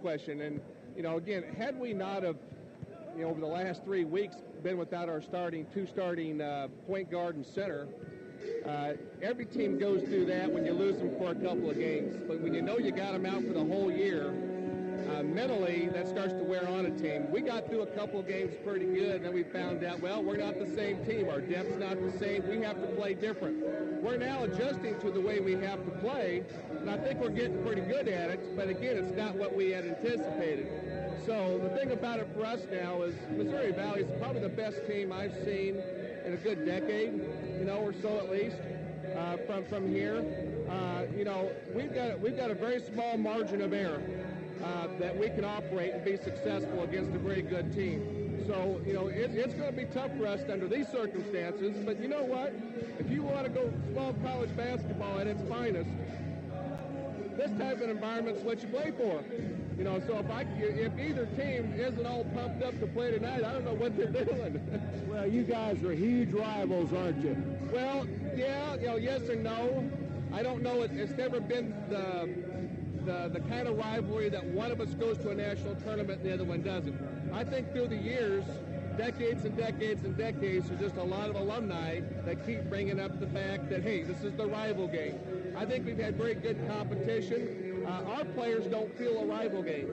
question. And, again, had we not have, over the last 3 weeks been without our two starting point guard and center, every team goes through that when you lose them for a couple of games. But when you know you got them out for the whole year, mentally, that starts to wear on a team. We got through a couple of games pretty good, and then we found out, well, we're not the same team. Our depth's not the same. We have to play different. We're now adjusting to the way we have to play, and I think we're getting pretty good at it. But, again, it's not what we had anticipated. So the thing about it for us now is Missouri Valley is probably the best team I've seen in a good decade, or so at least, from here. We've got a very small margin of error that we can operate and be successful against a very good team. So, it's going to be tough for us under these circumstances. But you know what? If you want to go small college basketball at its finest, this type of environment is what you play for. So if either team isn't all pumped up to play tonight, I don't know what they're doing. Well, you guys are huge rivals, aren't you? Well, yeah, yes and no. I don't know. It's never been the kind of rivalry that one of us goes to a national tournament and the other one doesn't. I think through the years, decades and decades and decades, there's just a lot of alumni that keep bringing up the fact that, hey, this is the rival game. I think we've had very good competition. Our players don't feel a rival game.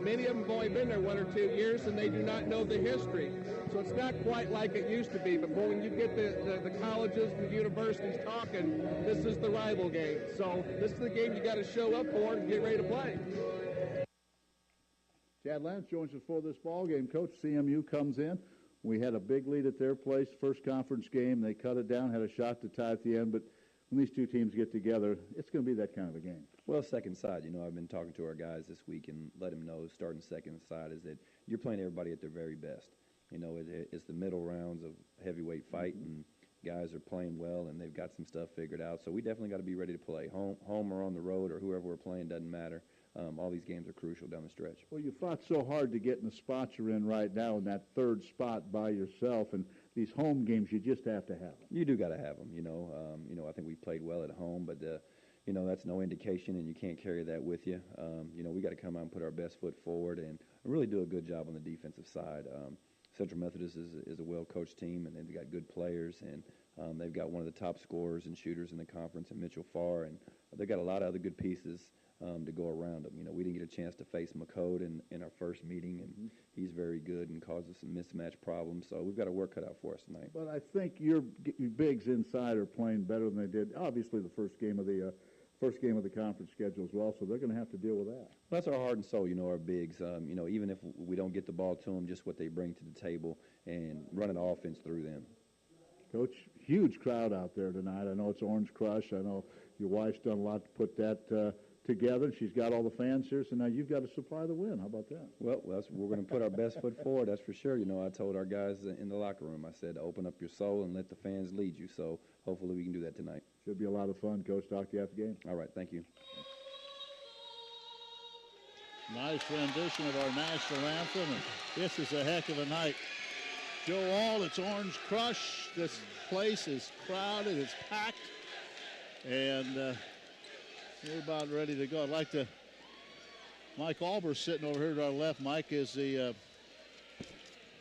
Many of them have only been there 1 or 2 years, and they do not know the history. So it's not quite like it used to be. But when you get the colleges and the universities talking, this is the rival game. So this is the game you got to show up for and get ready to play. Chad Lance joins us for this ball game. Coach, CMU comes in. We had a big lead at their place, first conference game. They cut it down, had a shot to tie at the end. But when these two teams get together, it's going to be that kind of a game. Well, second side, I've been talking to our guys this week and let them know starting second side is that you're playing everybody at their very best. It's the middle rounds of heavyweight fight, and guys are playing well, and they've got some stuff figured out. So we definitely got to be ready to play. Home or on the road or whoever we're playing doesn't matter. All these games are crucial down the stretch. Well, you fought so hard to get in the spot you're in right now, in that third spot by yourself, and these home games, you just have to have them. You do got to have them, I think we played well at home, but, that's no indication, and you can't carry that with you. We got to come out and put our best foot forward and really do a good job on the defensive side. Central Methodist is a well-coached team, and they've got good players, and they've got one of the top scorers and shooters in the conference in Mitchell Farr, and they've got a lot of other good pieces to go around them. We didn't get a chance to face McCode in our first meeting, and he's very good and causes some mismatch problems. So we've got a work cut out for us tonight. But I think your bigs inside are playing better than they did. Obviously, the first game of the conference schedule as well. So they're going to have to deal with that. Well, that's our heart and soul. Our bigs. Even if we don't get the ball to them, just what they bring to the table and running offense through them. Coach, huge crowd out there tonight. I know it's Orange Crush. I know your wife's done a lot to put that together. She's got all the fans here, so now you've got to supply the win. How about that? Well, we're going to put our best foot forward, that's for sure. I told our guys in the locker room, I said, open up your soul and let the fans lead you. So hopefully we can do that tonight. Should be a lot of fun. Coach, talk to you after the game. All right, thank you. Nice rendition of our national anthem, and this is a heck of a night. Joe All, it's Orange Crush. This place is crowded, it's packed, and we're about ready to go. I'd like to, Mike Albers sitting over here to our left. Mike is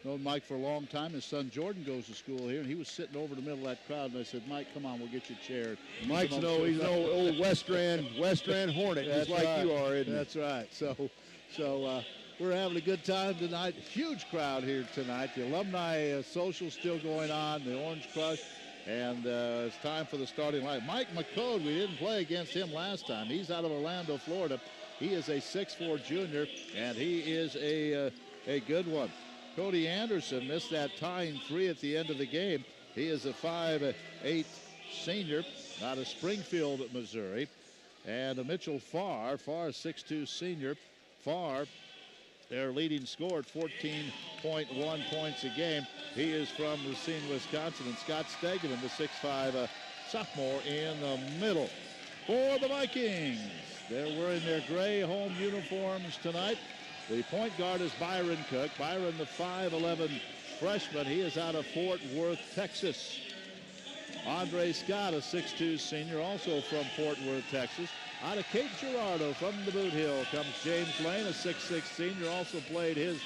known Mike for a long time. His son Jordan goes to school here, and he was sitting over the middle of that crowd, and I said, Mike, come on, we'll get you a chair. Mike's he's an old West End Hornet, just like right. you are, isn't That's right. So we're having a good time tonight. Huge crowd here tonight. The alumni social still going on, the Orange Crush, and it's time for the starting line. Mike McCode, we didn't play against him last time. He's out of Orlando, Florida. He is a 6'4 junior, and he is a good one. Cody Anderson missed that tying three at the end of the game. He is a 5'8 senior out of Springfield, Missouri. And Mitchell Farr, 6'2 senior. Farr, their leading scorer at 14.1 points a game. He is from Racine, Wisconsin. And Scott Stegeman, the 6'5 sophomore in the middle. For the Vikings, they're wearing their gray home uniforms tonight. The point guard is Byron Cook. Byron, the 5'11 freshman. He is out of Fort Worth, Texas. Andre Scott, a 6'2 senior, also from Fort Worth, Texas. Out of Cape Girardeau from the Boot Hill comes James Lane, a 6'6 senior, also played his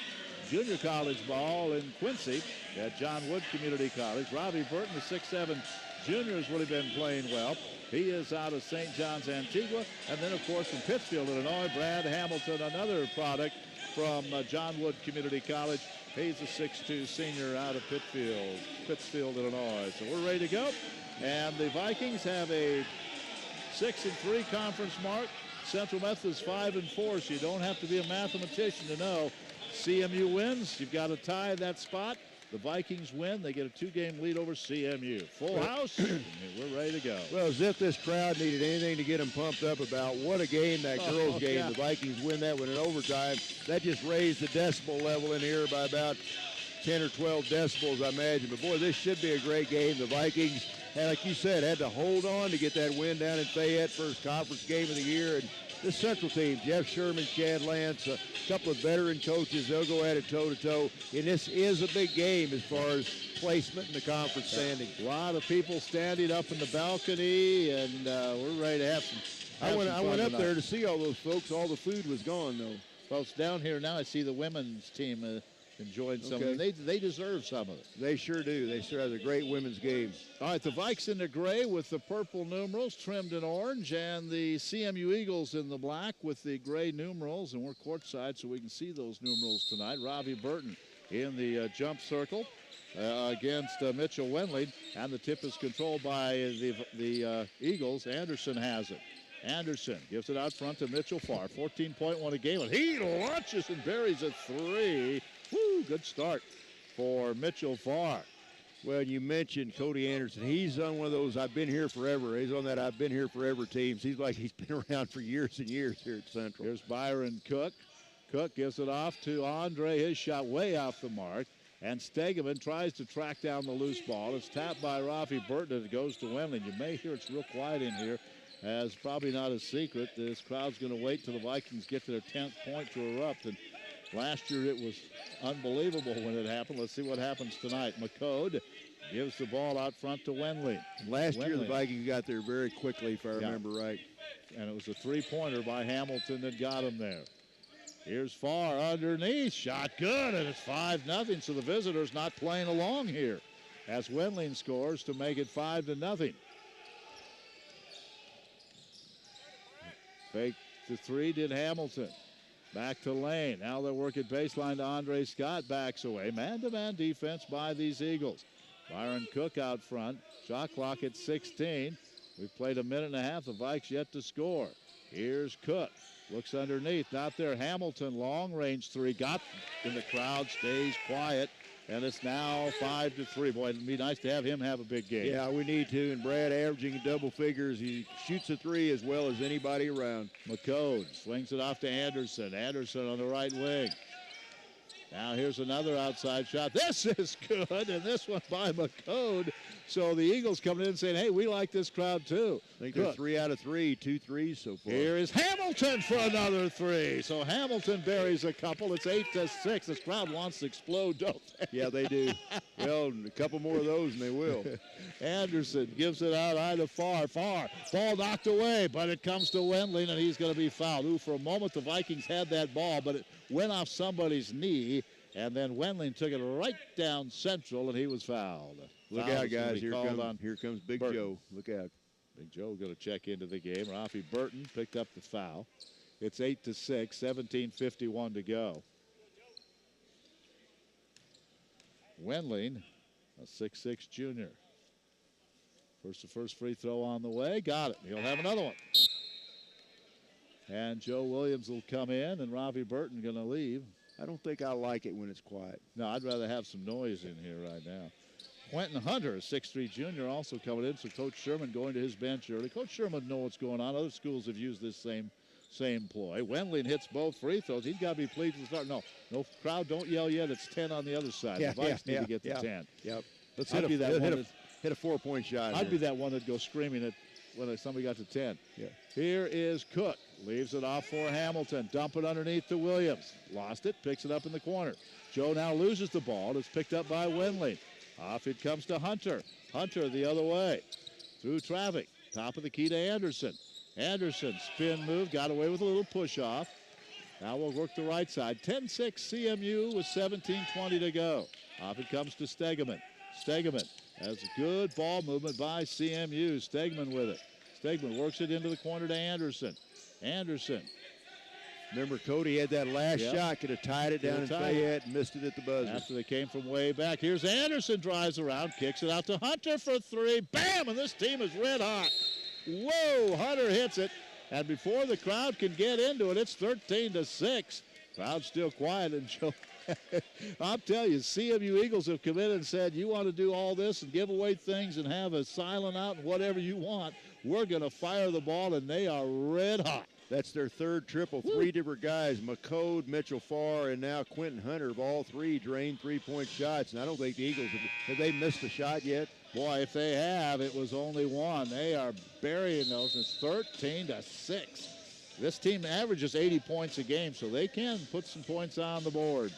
junior college ball in Quincy at John Wood Community College. Robbie Burton, the 6'7 junior, has really been playing well. He is out of St. John's, Antigua. And then, of course, from Pittsfield, Illinois, Brad Hamilton, another product from John Wood Community College. He's a 6'2 senior out of Pittsfield, Illinois. So we're ready to go. And the Vikings have a 6-3 conference mark. Central Methodist 5-4, so you don't have to be a mathematician to know. CMU wins. You've got to tie that spot. The Vikings win. They get a 2-game lead over CMU. Full house, and we're ready to go. Well, as if this crowd needed anything to get them pumped up about what a game, that girls' game. Yeah. The Vikings win that one in overtime. That just raised the decibel level in here by about 10 or 12 decibels, I imagine. But, boy, this should be a great game. The Vikings, like you said, had to hold on to get that win down in Fayette, first conference game of the year. And this Central team, Jeff Sherman, Chad Lance, a couple of veteran coaches, they'll go at it toe-to-toe. And this is a big game as far as placement in the conference standing. A lot of people standing up in the balcony, and we're ready to have some I went up tonight. there to see all those folks. All the food was gone, though. Folks, down here now I see the women's team enjoying some of it. They deserve some of it. They sure do. They sure have a great women's game. All right, the Vikes in the gray with the purple numerals trimmed in orange, and the CMU Eagles in the black with the gray numerals, and we're courtside so we can see those numerals tonight. Robbie Burton in the jump circle against Mitchell Wendling, and the tip is controlled by the Eagles. Anderson has it. Anderson gives it out front to Mitchell Farr. 14.1 a game, and he launches and buries a three. Woo, good start for Mitchell Farr. Well, you mentioned Cody Anderson. He's on one of those I've been here forever. He's on that I've been here forever teams. He's like he's been around for years and years here at Central. Here's Byron Cook. Cook gives it off to Andre. His shot way off the mark. And Stegeman tries to track down the loose ball. It's tapped by Rafi Burton, and it goes to Wendling. You may hear it's real quiet in here, as probably not a secret. This crowd's going to wait till the Vikings get to their 10th point to erupt. And last year it was unbelievable when it happened. Let's see what happens tonight. McCode gives the ball out front to Wendling. Last year the Vikings got there very quickly, if I remember right. And it was a three-pointer by Hamilton that got him there. Here's Farr underneath. Shot good, and it's 5-0, so the visitors not playing along here as Wendling scores to make it 5-0. Fake the three did Hamilton. Back to Lane. Now they're working baseline to Andre Scott. Backs away. Man-to-man defense by these Eagles. Byron Cook out front. Shot clock at 16. We've played a minute and a half. The Vikes yet to score. Here's Cook. Looks underneath. Not there. Hamilton, long-range three. Got in the crowd. Stays quiet. And it's now 5-3. Boy, it'd be nice to have him have a big game. Yeah, we need to. And Brad averaging double figures. He shoots a three as well as anybody around. McCode swings it off to Anderson. Anderson on the right wing. Now here's another outside shot. This is good, and this one by McCode. So the Eagles coming in saying, hey, we like this crowd too. I think they're 3 out of 3, 2 threes so far. Here is Hamilton for another three. So Hamilton buries a couple. It's 8-6. This crowd wants to explode, don't they? Yeah, they do. Well, a couple more of those, and they will. Anderson gives it out high to Farr. Farr, ball knocked away, but it comes to Wendling, and he's going to be fouled. Ooh, for a moment, the Vikings had that ball, but it went off somebody's knee, and then Wendling took it right down central, and he was fouled. Look out, guys. Here comes Big Burton. Joe. Look out. Big Joe going to check into the game. Rafi Burton picked up the foul. It's 8-6, 17:51 to go. Wendling, a 6'6 junior. The first free throw on the way. Got it. He'll have another one. And Joe Williams will come in, and Rafi Burton going to leave. I don't think I like it when it's quiet. No, I'd rather have some noise in here right now. Quentin Hunter, a 6'3 junior, also coming in. So Coach Sherman going to his bench early. Coach Sherman knows what's going on. Other schools have used this same ploy. Wendling hits both free throws. He's got to be pleased to start. No, crowd, don't yell yet. It's 10 on the other side. The Vikes need to get to 10. Yep. Let's hit a 4-point shot. I'd be that one that'd go screaming when somebody got to 10. Yeah. Here is Cook. Leaves it off for Hamilton. Dump it underneath to Williams. Lost it. Picks it up in the corner. Joe now loses the ball. It's picked up by Wendling. Off it comes to Hunter. Hunter the other way. Through traffic. Top of the key to Anderson. Anderson, spin move, got away with a little push off. Now we'll work the right side. 10-6 CMU with 17:20 to go. Off it comes to Stegeman. Stegeman has a good ball movement by CMU. Stegman with it. Stegman works it into the corner to Anderson. Anderson. Remember, Cody had that last shot, could have tied it down in Fayette and missed it at the buzzer. After they came from way back. Here's Anderson, drives around, kicks it out to Hunter for three. Bam! And this team is red hot. Whoa! Hunter hits it. And before the crowd can get into it, it's 13-6. Crowd's still quiet. And Joe, I'll tell you, CMU Eagles have come in and said, you want to do all this and give away things and have a silent out and whatever you want. We're going to fire the ball, and they are red hot. That's their third triple. Three different guys, McCode, Mitchell Farr, and now Quentin Hunter, have all three drained three-point shots. And I don't think the Eagles, have they missed a shot yet? Boy, if they have, it was only one. They are burying those. It's 13-6. This team averages 80 points a game, so they can put some points on the board.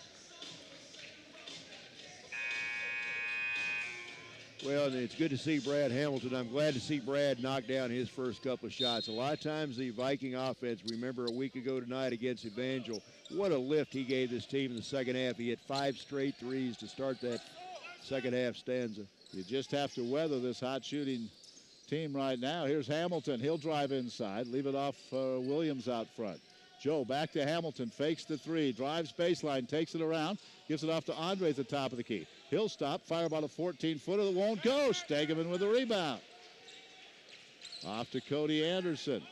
Well, it's good to see Brad Hamilton. I'm glad to see Brad knock down his first couple of shots. A lot of times the Viking offense, remember a week ago tonight against Evangel, what a lift he gave this team in the second half. He hit 5 straight threes to start that second half stanza. You just have to weather this hot shooting team right now. Here's Hamilton. He'll drive inside, leave it off Williams out front. Joe back to Hamilton, fakes the three, drives baseline, takes it around, gives it off to Andre at the top of the key. He'll stop, fire about a 14-footer that won't go. Stegeman with a rebound. Off to Cody Anderson.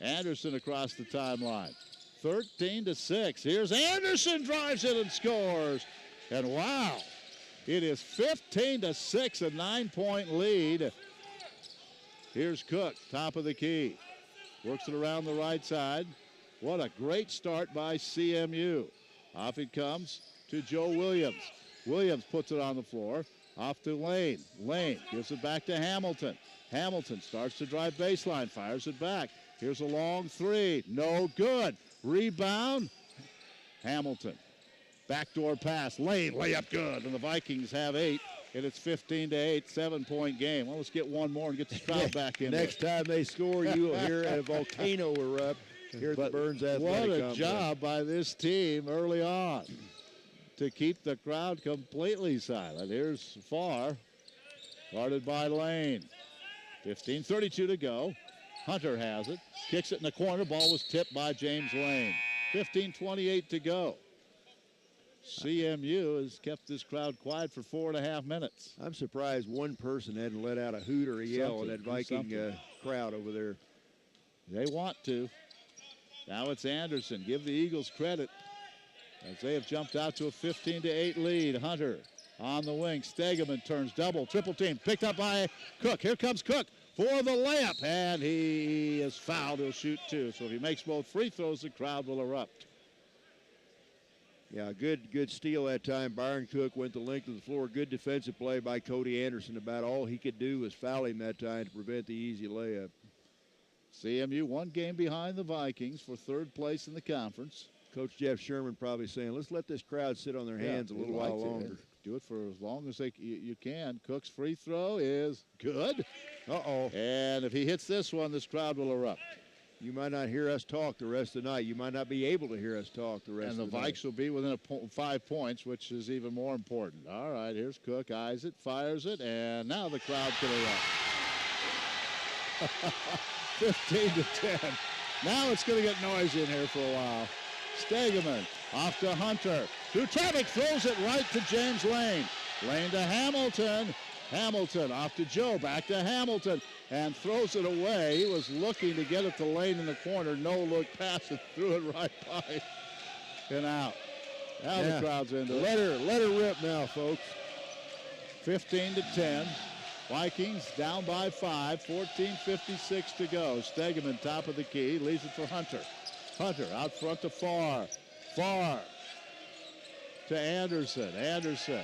Anderson across the timeline. 13-6. Here's Anderson, drives it and scores. And wow, it is 15-6, a 9-point lead. Here's Cook, top of the key. Works it around the right side. What a great start by CMU. Off it comes to Joe Williams. Williams puts it on the floor. Off to Lane. Lane gives it back to Hamilton. Hamilton starts to drive baseline, fires it back. Here's a long three. No good. Rebound. Hamilton. Backdoor pass. Lane, layup good. And the Vikings have 8. And it's 15-8, 7-point game. Well, let's get one more and get the crowd back in. Next time they score, you will hear a volcano erupt here at the Burns Athletic What Complex. a job by this team early on to keep the crowd completely silent. Here's Farr, guarded by Lane. 15:32 to go. Hunter has it, kicks it in the corner. Ball was tipped by James Lane. 15:28 to go. CMU has kept this crowd quiet for 4.5 minutes. I'm surprised one person hadn't let out a hoot or a yell in that Viking crowd over there. They want to. Now it's Anderson. Give the Eagles credit as they have jumped out to a 15-8 lead. Hunter on the wing. Stegeman turns double, triple team. Picked up by Cook. Here comes Cook for the layup, and he is fouled. He'll shoot two. So if he makes both free throws, the crowd will erupt. Yeah, good steal that time. Byron Cook went the length of the floor. Good defensive play by Cody Anderson. About all he could do was foul him that time to prevent the easy layup. CMU one game behind the Vikings for third place in the conference. Coach Jeff Sherman probably saying, let's let this crowd sit on their hands a little while longer. Do it for as long as you can. Cook's free throw is good. Uh-oh. And if he hits this one, this crowd will erupt. You might not hear us talk the rest of the night. You might not be able to hear us talk the rest of the night. And the Vikes will be within 5 points, which is even more important. All right, here's Cook, eyes it, fires it, and now the crowd can erupt. 15-10. Now it's going to get noisy in here for a while. Stegeman off to Hunter. Through traffic, throws it right to James Lane. Lane to Hamilton. Hamilton off to Joe, back to Hamilton, and throws it away. He was looking to get it to Lane in the corner. No look pass it, threw it right by and out. Now the crowd's into it. Let her rip now, folks. 15-10. Vikings down by 5. 14:56 to go. Stegeman top of the key, leaves it for Hunter. Hunter out front to Farr. Farr to Anderson. Anderson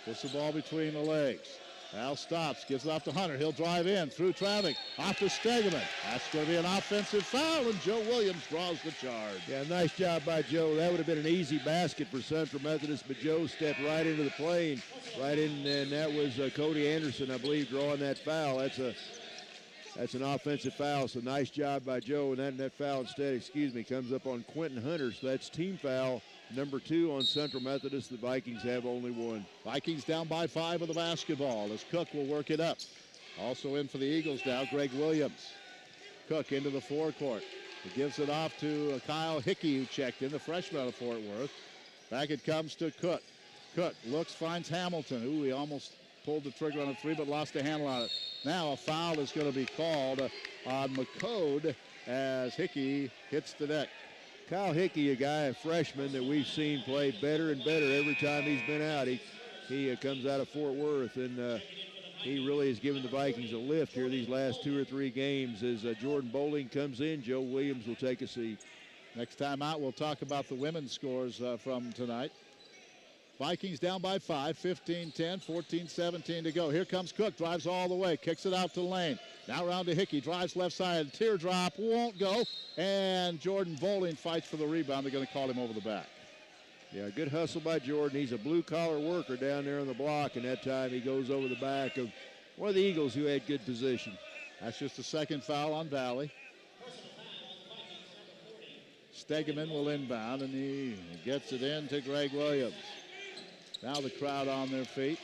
puts the ball between the legs. Al stops, gives it off to Hunter. He'll drive in through traffic, off to Stegeman. That's going to be an offensive foul, and Joe Williams draws the charge. Yeah, nice job by Joe. That would have been an easy basket for Central Methodist, but Joe stepped right into the plane, right in, and that was Cody Anderson, I believe, drawing that foul. That's a That's an offensive foul, so nice job by Joe. And that foul instead, comes up on Quentin Hunter. So that's team foul number 2 on Central Methodist. The Vikings have only 1. Vikings down by 5 with the basketball as Cook will work it up. Also in for the Eagles now, Greg Williams. Cook into the forecourt. He gives it off to Kyle Hickey, who checked in, the freshman out of Fort Worth. Back it comes to Cook. Cook looks, finds Hamilton. Ooh, he almost pulled the trigger on a 3, but lost a handle on it. Now a foul is going to be called on McCode as Hickey hits the deck. Kyle Hickey, a freshman that we've seen play better and better every time he's been out. He comes out of Fort Worth, and he really has given the Vikings a lift here these last 2 or 3 games. As Jordan Bowling comes in, Joe Williams will take a seat. Next time out, we'll talk about the women's scores from tonight. Vikings down by 5, 15-10, 14-17 to go. Here comes Cook, drives all the way, kicks it out to Lane. Now around to Hickey, drives left side, teardrop, won't go. And Jordan Bowling fights for the rebound. They're going to call him over the back. Yeah, good hustle by Jordan. He's a blue-collar worker down there on the block, and that time he goes over the back of one of the Eagles who had good position. That's just the second foul on Valley. Stegeman will inbound, and he gets it in to Greg Williams. Now the crowd on their feet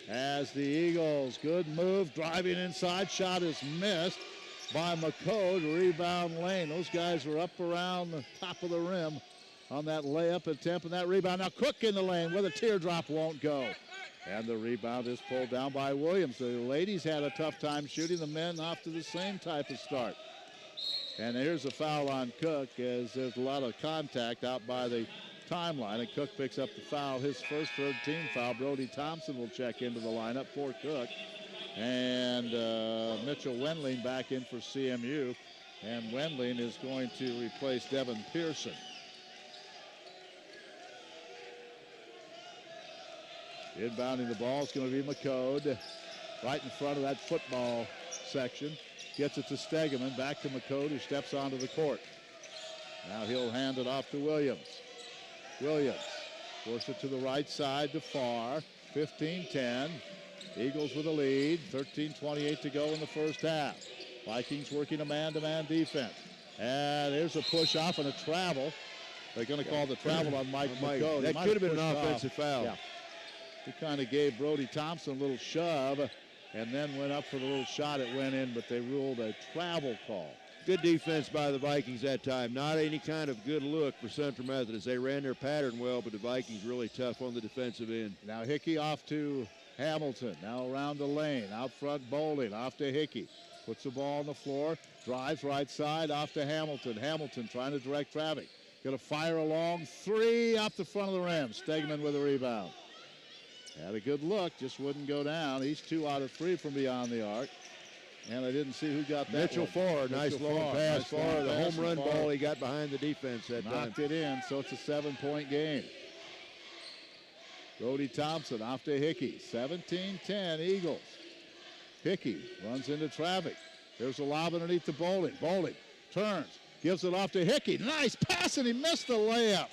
as the Eagles, good move, driving inside, shot is missed by McCode, rebound Lane. Those guys were up around the top of the rim on that layup attempt and that rebound. Now Cook in the lane where the teardrop won't go. And the rebound is pulled down by Williams. The ladies had a tough time shooting, the men off to the same type of start. And here's a foul on Cook as there's a lot of contact out by the timeline, and Cook picks up the foul, his first third-team foul. Brody Thompson will check into the lineup for Cook. And Mitchell Wendling back in for CMU. And Wendling is going to replace Devin Pearson. Inbounding the ball is going to be McCode right in front of that football section. Gets it to Stegeman, back to McCode, who steps onto the court. Now he'll hand it off to Williams. Williams forced it to the right side to Farr. 15-10. Eagles with a lead. 13:28 to go in the first half. Vikings working a man-to-man defense. And there's a push off and a travel. They're going to call the travel on Mike McCode. That could have been an offensive foul. Yeah. He kind of gave Brody Thompson a little shove and then went up for the little shot. It went in, but they ruled a travel call. Good defense by the Vikings that time. Not any kind of good look for Central Methodist. They ran their pattern well, but the Vikings really tough on the defensive end. Now Hickey off to Hamilton. Now around the lane. Out front Bowling. Off to Hickey. Puts the ball on the floor. Drives right side. Off to Hamilton. Hamilton trying to direct traffic. Going to fire a long 3 up the front of the rim. Stegeman with a rebound. Had a good look. Just wouldn't go down. He's 2 out of 3 from beyond the arc. And I didn't see who got that. Mitchell Farr, nice long pass. Farr, the home run ball he got behind the defense that time. Knocked it in, so it's a 7-point game. Brody Thompson off to Hickey. 17-10 Eagles. Hickey runs into traffic. There's a lob underneath to Bowling. Bowling turns, gives it off to Hickey. Nice pass, and he missed the layup.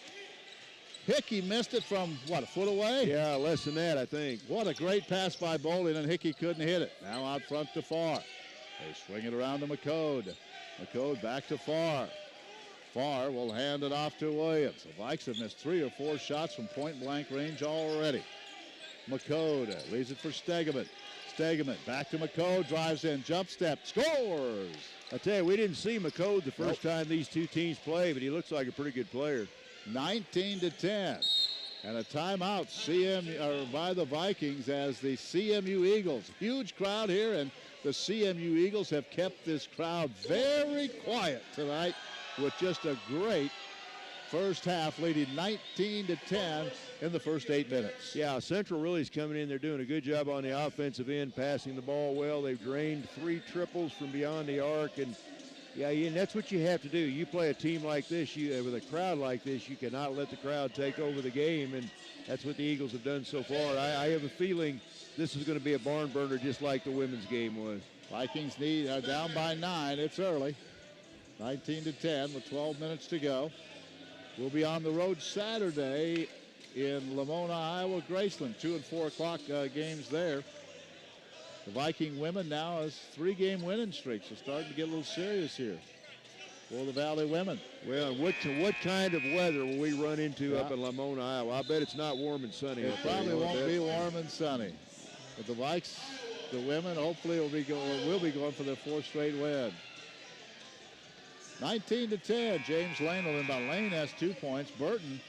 Hickey missed it from, what, a foot away? Yeah, less than that, I think. What a great pass by Bowling, and Hickey couldn't hit it. Now out front to Farr. They swing it around to McCode. McCode back to Farr. Farr will hand it off to Williams. The Vikes have missed 3 or 4 shots from point-blank range already. McCode leaves it for Stegeman. Stegeman back to McCode, drives in, jump step, scores! I tell you, we didn't see McCode the first time these two teams play, but he looks like a pretty good player. 19-10. And a timeout by the Vikings as the CMU Eagles. Huge crowd here, and the CMU Eagles have kept this crowd very quiet tonight with just a great first half, leading 19-10 in the first 8 minutes. Yeah, Central really is coming in. They're doing a good job on the offensive end, passing the ball well. They've drained 3 triples from beyond the arc, and and that's what you have to do. You play a team like this, with a crowd like this, you cannot let the crowd take over the game, and that's what the Eagles have done so far. I have a feeling this is going to be a barn burner just like the women's game was. Vikings are down by 9. It's early. 19-10 with 12 minutes to go. We'll be on the road Saturday in Lamona, Iowa, Graceland. 2 and 4 o'clock games there. The Viking women now has 3-game winning streak, so starting to get a little serious here for the Valley women. Well, what kind of weather will we run into up in Lamona, Iowa? I bet it's not warm and sunny. It probably won't be warm and sunny. But the Vikes, the women, hopefully will be going for their 4th straight win. 19-10. James Lane will inbound. Lane has 2 points. Burton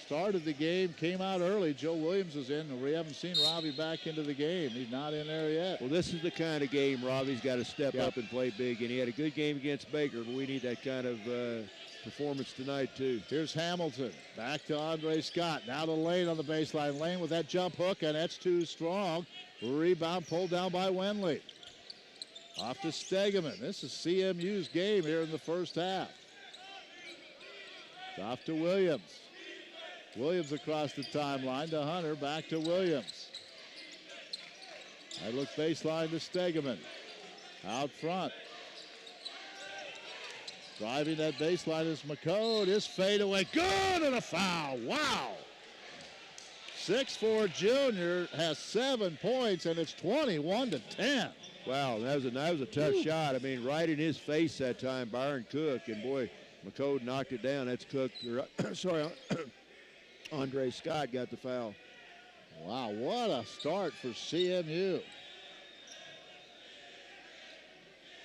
started the game, came out early. Joe Williams is in. We haven't seen Robbie back into the game. He's not in there yet. Well, this is the kind of game Robbie's got to step up and play big. And he had a good game against Baker, but we need that kind of performance tonight, too. Here's Hamilton. Back to Andre Scott. Now to Lane on the baseline. Lane with that jump hook, and that's too strong. Rebound pulled down by Wenley. Off to Stegeman. This is CMU's game here in the first half. Off to Williams. Williams across the timeline to Hunter. Back to Williams. I look baseline to Stegeman. Out front. Driving that baseline is McCode. His fadeaway. Good, and a foul. Wow. 6'4" junior has 7 points, and it's 21-10. Wow, that was a tough shot. I mean, right in his face that time, Byron Cook, and boy, McCode knocked it down. That's Cook. Sorry, Andre Scott got the foul. Wow, what a start for CMU.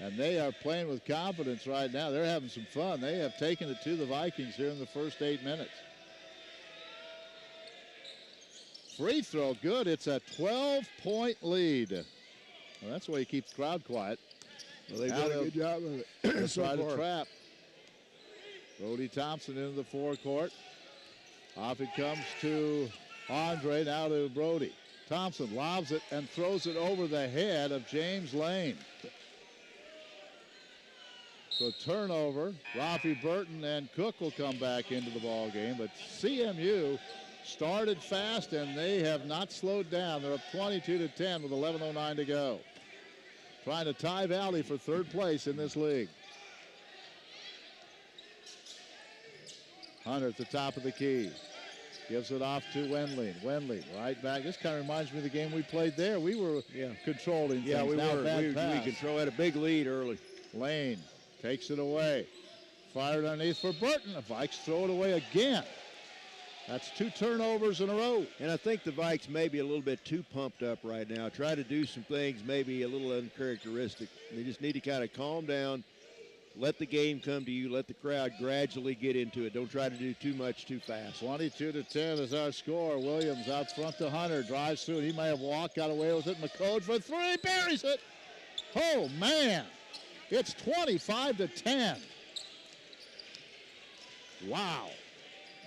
And they are playing with confidence right now. They're having some fun. They have taken it to the Vikings here in the first 8 minutes. Free throw, good. It's a 12-point lead. Well, that's the way you keep the crowd quiet. Well, they've done a good job of it. Try to trap. Brody Thompson into the forecourt. Off it comes to Andre, now to Brody. Thompson lobs it and throws it over the head of James Lane. So turnover. Rafi Burton and Cook will come back into the ball game, but CMU started fast and they have not slowed down. They're up 22-10 with 11:09 to go. Trying to tie Valley for 3rd place in this league. Hunter at the top of the key. Gives it off to Wenley. Wenley right back. This kind of reminds me of the game we played there. We were controlling things. Yeah, we now were. We control, had a big lead early. Lane takes it away. Fired underneath for Burton. The Vikes throw it away again. That's 2 turnovers in a row. And I think the Vikes may be a little bit too pumped up right now. Try to do some things maybe a little uncharacteristic. They just need to kind of calm down. Let the game come to you. Let the crowd gradually get into it. Don't try to do too much too fast. 22-10 is our score. Williams out front to Hunter. Drives through. He may have walked, got away with it. McCode for 3. Buries it. Oh, man. It's 25-10. Wow.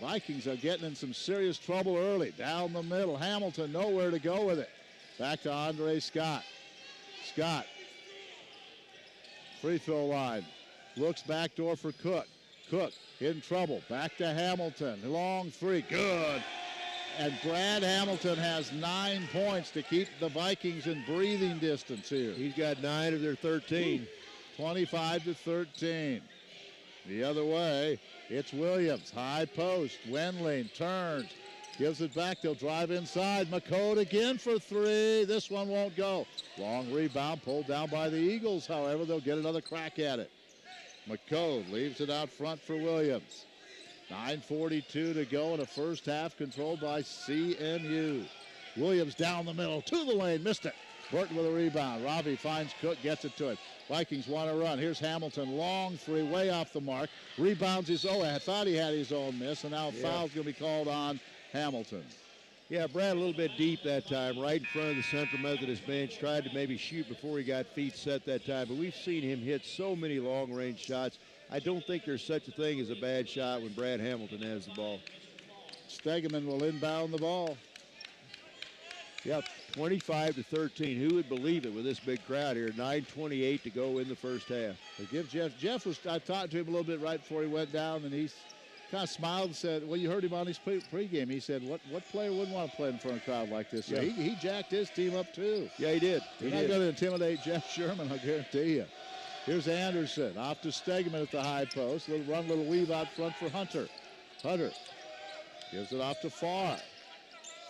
Vikings are getting in some serious trouble early. Down the middle. Hamilton nowhere to go with it. Back to Andre Scott. Scott. Free throw line. Looks backdoor for Cook. Cook in trouble. Back to Hamilton. Long 3. Good. And Brad Hamilton has 9 points to keep the Vikings in breathing distance here. He's got 9 of their 13. 25-13. The other way, it's Williams. High post. Wenley turns. Gives it back. They'll drive inside. McCode again for 3. This one won't go. Long rebound pulled down by the Eagles. However, they'll get another crack at it. McCode leaves it out front for Williams. 9:42 to go in the first half, controlled by CMU. Williams down the middle to the lane, missed it. Burton with a rebound. Robbie finds Cook, gets it to him. Vikings want to run. Here's Hamilton, long 3, way off the mark. Rebounds his own. I thought he had his own miss, and now a foul's going to be called on Hamilton. Yeah, Brad a little bit deep that time, right in front of the Central Methodist bench. Tried to maybe shoot before he got feet set that time, but we've seen him hit so many long-range shots. I don't think there's such a thing as a bad shot when Brad Hamilton has the ball. Stegeman will inbound the ball. Yep, 25-13. Who would believe it with this big crowd here? 9:28 to go in the first half. They give Jeff I talked to him a little bit right before he went down, and he's kind of smiled and said, well, you heard him on his pregame. He said, what player wouldn't want to play in front of a crowd like this? So yeah. he jacked his team up, too. Yeah, he did. He's not going to intimidate Jeff Sherman, I guarantee you. Here's Anderson, off to Stegeman at the high post. Little weave out front for Hunter. Hunter gives it off to Farr.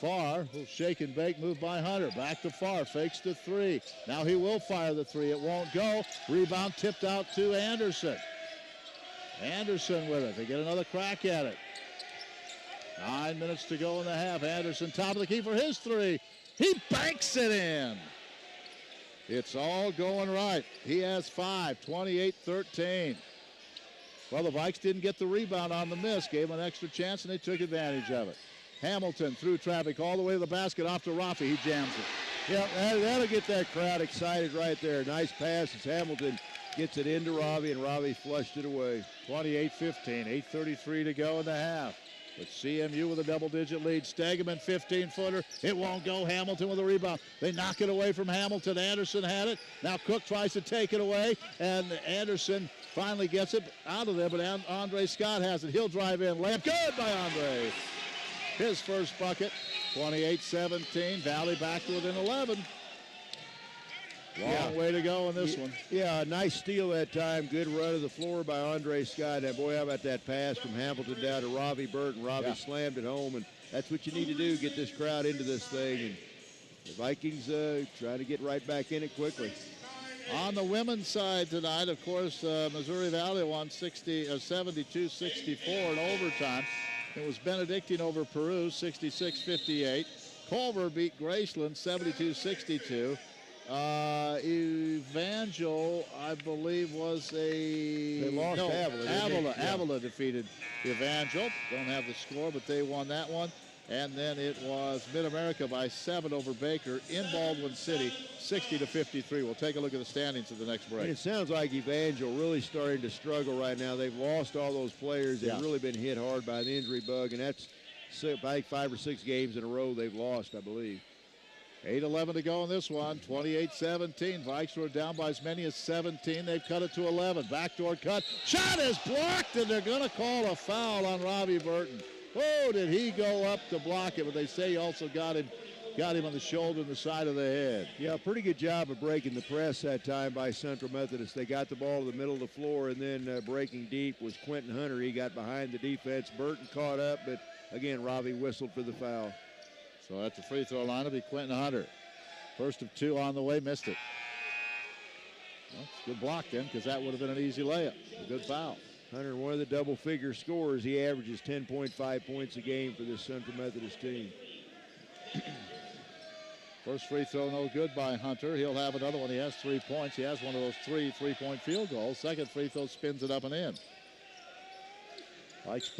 Farr will shake and bake, move by Hunter. Back to Farr, fakes the three. Now he will fire the three. It won't go. Rebound tipped out to Anderson. Anderson with it. They get another crack at it. 9 minutes to go in the half. Anderson top of the key for his three. He banks it in. It's all going right. He has 5, 28-13. Well, the Vikes didn't get the rebound on the miss. Gave him an extra chance, and they took advantage of it. Hamilton through traffic all the way to the basket off to Rafi. He jams it. Yeah, that'll get that crowd excited right there. Nice pass as Hamilton gets it into Ravi, and Ravi flushed it away. 28-15, 8:33 to go in the half. But CMU with a double-digit lead. Stegeman, 15-footer. It won't go. Hamilton with a rebound. They knock it away from Hamilton. Anderson had it. Now Cook tries to take it away, and Anderson finally gets it out of there, but Andre Scott has it. He'll drive in. Layup good by Andre. His first bucket, 28-17. Valley back to within 11. Long way to go in this one. Yeah, a nice steal that time. Good run of the floor by Andre Scott. And boy, how about that pass from Hamilton down to Ravi Burton. Ravi slammed it home, and that's what you need to do, get this crowd into this thing. And the Vikings trying to get right back in it quickly. On the women's side tonight, of course, Missouri Valley won 72-64 in overtime. It was Benedictine over Peru, 66-58. Culver beat Graceland, 72-62. Evangel, I believe, was They lost Avila. Avila defeated Evangel. Don't have the score, but they won that one. And then it was Mid-America by 7 over Baker in Baldwin City, 60-53. We'll take a look at the standings at the next break. And it sounds like Evangel really starting to struggle right now. They've lost all those players. They've really been hit hard by the injury bug, and that's like 5 or 6 games in a row they've lost, I believe. 8:11 to go in this one. 28-17. Vikes were down by as many as 17. They've cut it to 11. Backdoor cut. Shot is blocked, and they're going to call a foul on Robbie Burton. Oh, did he go up to block it? But they say he also got him on the shoulder and the side of the head. Yeah, pretty good job of breaking the press that time by Central Methodist. They got the ball to the middle of the floor, and then breaking deep was Quentin Hunter. He got behind the defense. Burton caught up, but again, Robbie whistled for the foul. So at the free throw line, it'll be Quentin Hunter. First of 2 on the way, missed it. Well, good block then, because that would have been an easy layup. A good foul. Hunter, one of the double-figure scorers. He averages 10.5 points a game for this Central Methodist team. First free throw, no good by Hunter. He'll have another one. He has 3 points. He has one of those three-point field goals. Second free throw spins it up and in. Likes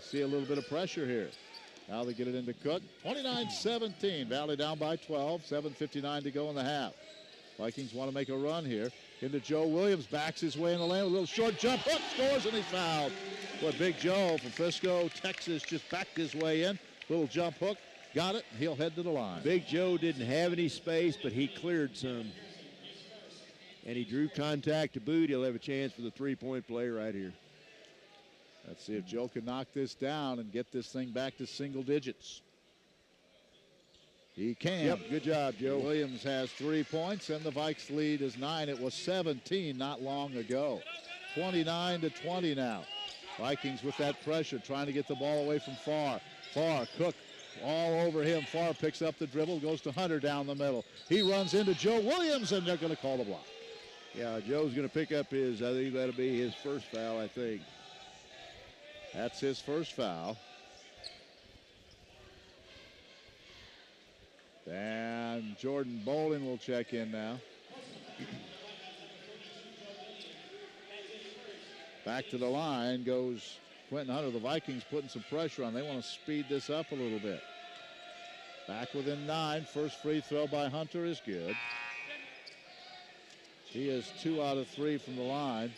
see a little bit of pressure here. Now they get it into Cook. 29-17. Valley down by 12. 7:59 to go in the half. Vikings want to make a run here. Into Joe Williams. Backs his way in the lane. A little short jump. Hook scores, and he's fouled. Well, Big Joe from Frisco, Texas, just backed his way in. Little jump hook. Got it. He'll head to the line. Big Joe didn't have any space, but he cleared some. And he drew contact to boot. He'll have a chance for the three-point play right here. Let's see if Joe can knock this down and get this thing back to single digits. He can. Yep, good job, Joe. Williams has 3 points, and the Vikes lead is 9. It was 17 not long ago. 29-20 now. Vikings with that pressure, trying to get the ball away from Farr. Farr, Cook, all over him. Farr picks up the dribble, goes to Hunter down the middle. He runs into Joe Williams, and they're going to call the block. Yeah, Joe's going to pick up his, I think that'll be his first foul, I think. That's his first foul. And Jordan Bolin will check in now. Back to the line goes Quentin Hunter. The Vikings putting some pressure on. They want to speed this up a little bit. Back within 9. First free throw by Hunter is good. He is 2 out of 3 from the line.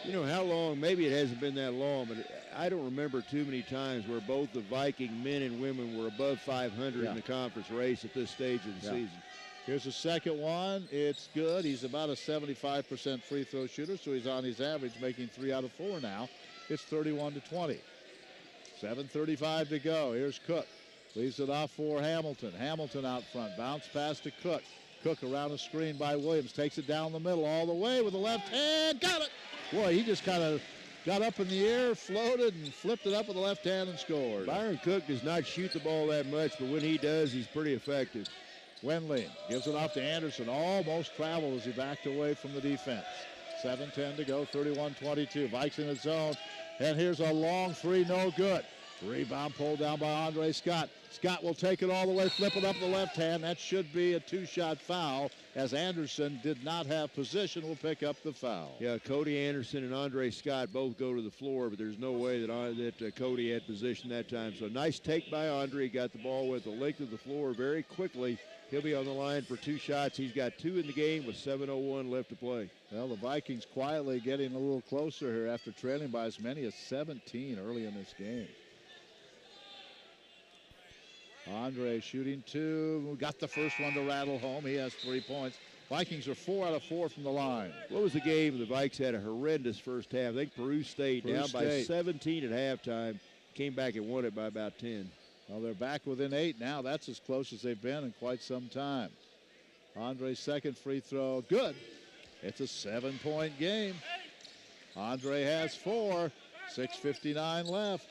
You know how long, maybe it hasn't been that long, but I don't remember too many times where both the Viking men and women were above 500 in the conference race at this stage of the season. Here's the second one. It's good. He's about a 75% free throw shooter, so he's on his average, making 3 out of 4 now. It's 31-20. 7:35 to go. Here's Cook. Leaves it off for Hamilton. Hamilton out front. Bounce pass to Cook. Cook around a screen by Williams. Takes it down the middle all the way with the left hand. Got it. Boy, he just kind of got up in the air, floated, and flipped it up with the left hand and scored. Byron Cook does not shoot the ball that much, but when he does, he's pretty effective. Wendling gives it off to Anderson. Almost traveled as he backed away from the defense. 7:10 to go, 31-22. Vikes in the zone. And here's a long three, no good. Rebound pulled down by Andre Scott. Scott will take it all the way, flip it up the left hand. That should be a two-shot foul, as Anderson did not have position. Will pick up the foul. Yeah, Cody Anderson and Andre Scott both go to the floor, but there's no way that Cody had position that time. So nice take by Andre. He got the ball with the length of the floor very quickly. He'll be on the line for two shots. He's got two in the game with 7:01 left to play. Well, the Vikings quietly getting a little closer here after trailing by as many as 17 early in this game. Andre shooting two. Got the first one to rattle home. He has 3 points. Vikings are 4 out of 4 from the line. What was the game? The Vikes had a horrendous first half. I think Peru State down by 17 at halftime. Came back and won it by about 10. Well, they're back within 8 now. That's as close as they've been in quite some time. Andre's second free throw, good. It's a 7-point game. Andre has 4. 6:59 left.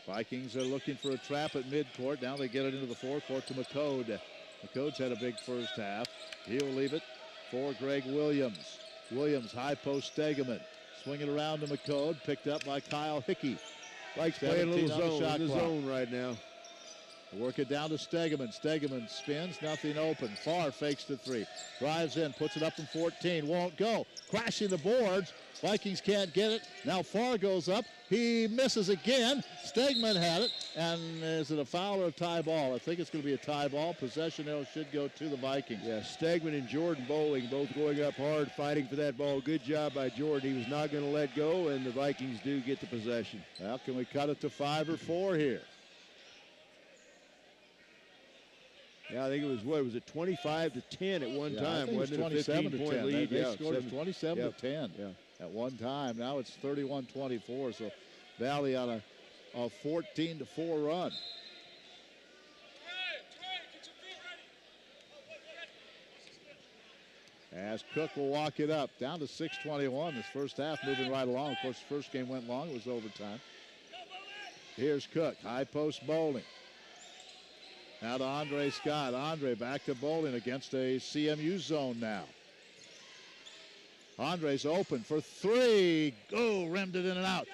Vikings are looking for a trap at midcourt. Now they get it into the forecourt to McCode. McCode's had a big first half. He'll leave it for Greg Williams. Williams, high post Stegeman. Swing it around to McCode. Picked up by Kyle Hickey. Vikes playing a little zone, in the zone right now. Work it down to Stegeman. Stegeman spins, nothing open. Farr fakes the three. Drives in, puts it up from 14. Won't go. Crashing the boards. Vikings can't get it. Now Farr goes up. He misses again. Stegman had it. And is it a foul or a tie ball? I think it's going to be a tie ball. Possession arrow should go to the Vikings. Yeah, Stegman and Jordan Bowling both going up hard, fighting for that ball. Good job by Jordan. He was not going to let go, and the Vikings do get the possession. Well, can we cut it to 5 or 4 here? Yeah, I think it was, what, was it 25-10 at one time? Wasn't it? 27-10 lead. They scored 27-10 yeah. At one time. Now it's 31-24, so Valley on a 14-4 run. As Cook will walk it up, down to 6:21. This first half moving right along. Of course, the first game went long. It was overtime. Here's Cook, high post Bowling. Now to Andre Scott. Andre back to Bowling against a CMU zone now. Andre's open for 3. Oh, rimmed it in and out.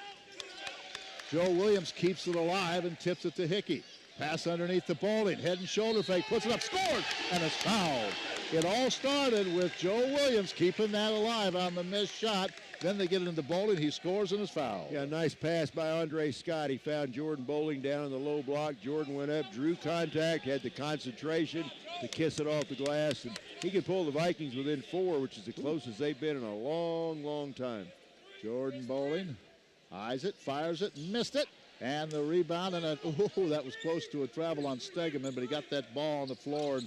Joe Williams keeps it alive and tips it to Hickey. Pass underneath the Bowling. Head and shoulder fake. Puts it up. Scores. And it's fouled. It all started with Joe Williams keeping that alive on the missed shot. Then they get it into Bowling. He scores and is fouled. Yeah, nice pass by Andre Scott. He found Jordan Bowling down in the low block. Jordan went up, drew contact, had the concentration to kiss it off the glass. And he could pull the Vikings within 4, which is the closest they've been in a long, long time. Jordan Bowling eyes it, fires it, missed it. And the rebound, and that was close to a travel on Stegeman, but he got that ball on the floor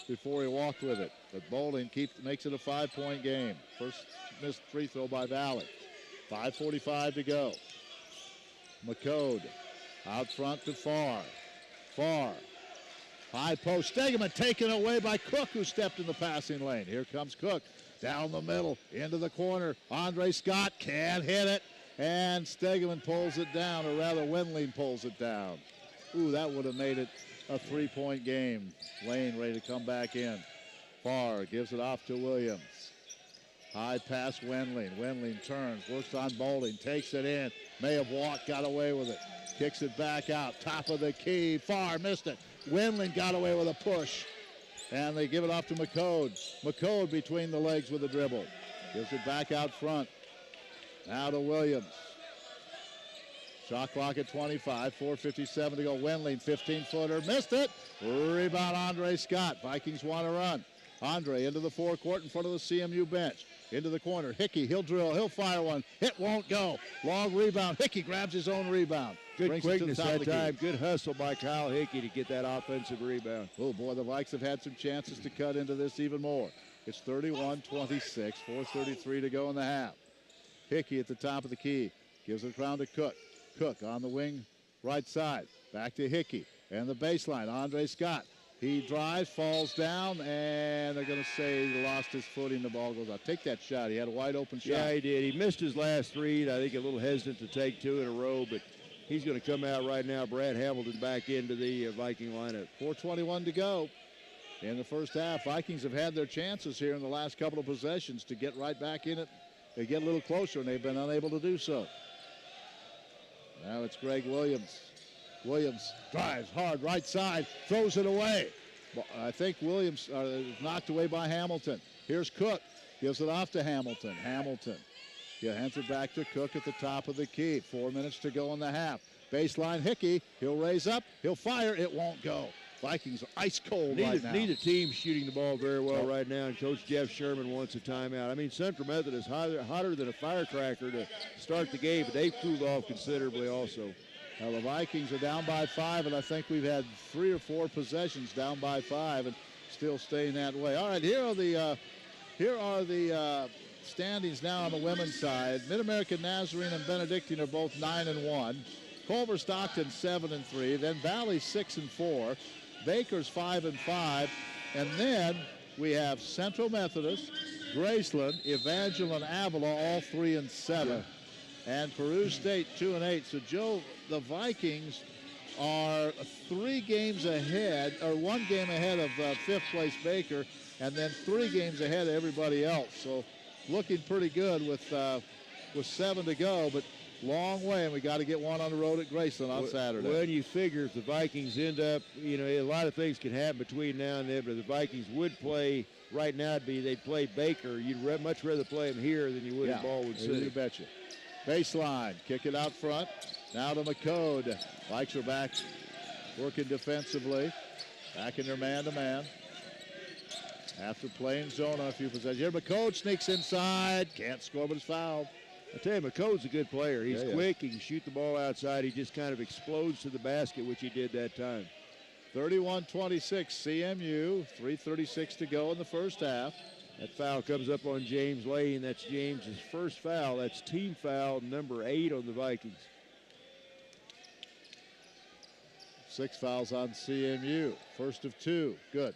before he walked with it. But Bowling makes it a 5-point game. First missed free throw by Valley. 5:45 to go. McCode out front to Farr. Farr. High post. Stegeman taken away by Cook, who stepped in the passing lane. Here comes Cook. Down the middle, into the corner. Andre Scott can't hit it. And Stegeman pulls it down, or rather Wendling pulls it down. Ooh, that would have made it a 3-point game. Lane ready to come back in. Farr gives it off to Williams. High pass Wendling. Wendling turns, works on Bowling, takes it in. May have walked, got away with it. Kicks it back out, top of the key. Farr missed it. Wendling got away with a push. And they give it off to McCode. McCode between the legs with a dribble. Gives it back out front. Now to Williams. Shot clock at 25, 4:57 to go. Wendling, 15-footer, missed it. Rebound Andre Scott. Vikings want to run. Andre into the forecourt in front of the CMU bench. Into the corner. Hickey, he'll drill, he'll fire one. Hit won't go. Long rebound. Hickey grabs his own rebound. Good quickness that time. Good hustle by Kyle Hickey to get that offensive rebound. Oh, boy, the Vikes have had some chances to cut into this even more. It's 31-26, 4:33 to go in the half. Hickey at the top of the key. Gives it around to Cook. Cook on the wing, right side. Back to Hickey. And the baseline. Andre Scott He drives, falls down, and they're going to say he lost his footing. The ball goes out. Take that shot. He had a wide open shot. Yeah, he did. He missed his last three. I think a little hesitant to take two in a row, but he's going to come out right now. Brad Hamilton back into the Viking lineup. 4:21 to go in the first half. Vikings have had their chances here in the last couple of possessions to get right back in it. They get a little closer, and they've been unable to do so. Now it's Greg Williams. Williams drives hard, right side, throws it away. I think Williams knocked away by Hamilton. Here's Cook, gives it off to Hamilton. Hamilton hands it back to Cook at the top of the key. 4 minutes to go in the half. Baseline Hickey, he'll raise up, he'll fire, it won't go. Vikings are ice cold right now. Neither team shooting the ball very well right now, and Coach Jeff Sherman wants a timeout. I mean, Central Methodist is hotter than a firecracker to start the game, but they've cooled off considerably also. Now the Vikings are down by 5, and I think we've had 3 or 4 possessions down by 5 and still staying that way. All right, here are the standings now on the women's side. Mid-American Nazarene and Benedictine are both 9-1. Culver Stockton 7-3. Then Valley 6-4. Baker's 5-5. And then we have Central Methodist, Graceland, Evangeline, Avila, all 3-7. And Peru State 2-8. So, Joe, the Vikings are 3 games ahead, or 1 game ahead of 5th place Baker, and then 3 games ahead of everybody else. So, looking pretty good with 7 to go, but long way, and we got to get one on the road at Graceland on Saturday. Well, you figure if the Vikings end up, a lot of things can happen between now and then, but if the Vikings would play, right now they'd play Baker. You'd much rather play them here than you would in Baldwin City. You betcha. Baseline, kick it out front. Now to McCode. Vikes are back working defensively. Back in their man-to-man. After playing zone on a few possessions. Here McCode sneaks inside. Can't score, but it's fouled. I tell you, McCode's a good player. He's quick. He can shoot the ball outside. He just kind of explodes to the basket, which he did that time. 31-26 CMU. 3:36 to go in the first half. That foul comes up on James Lane. That's James's first foul. That's team foul number 8 on the Vikings. 6 fouls on CMU. First of 2. Good.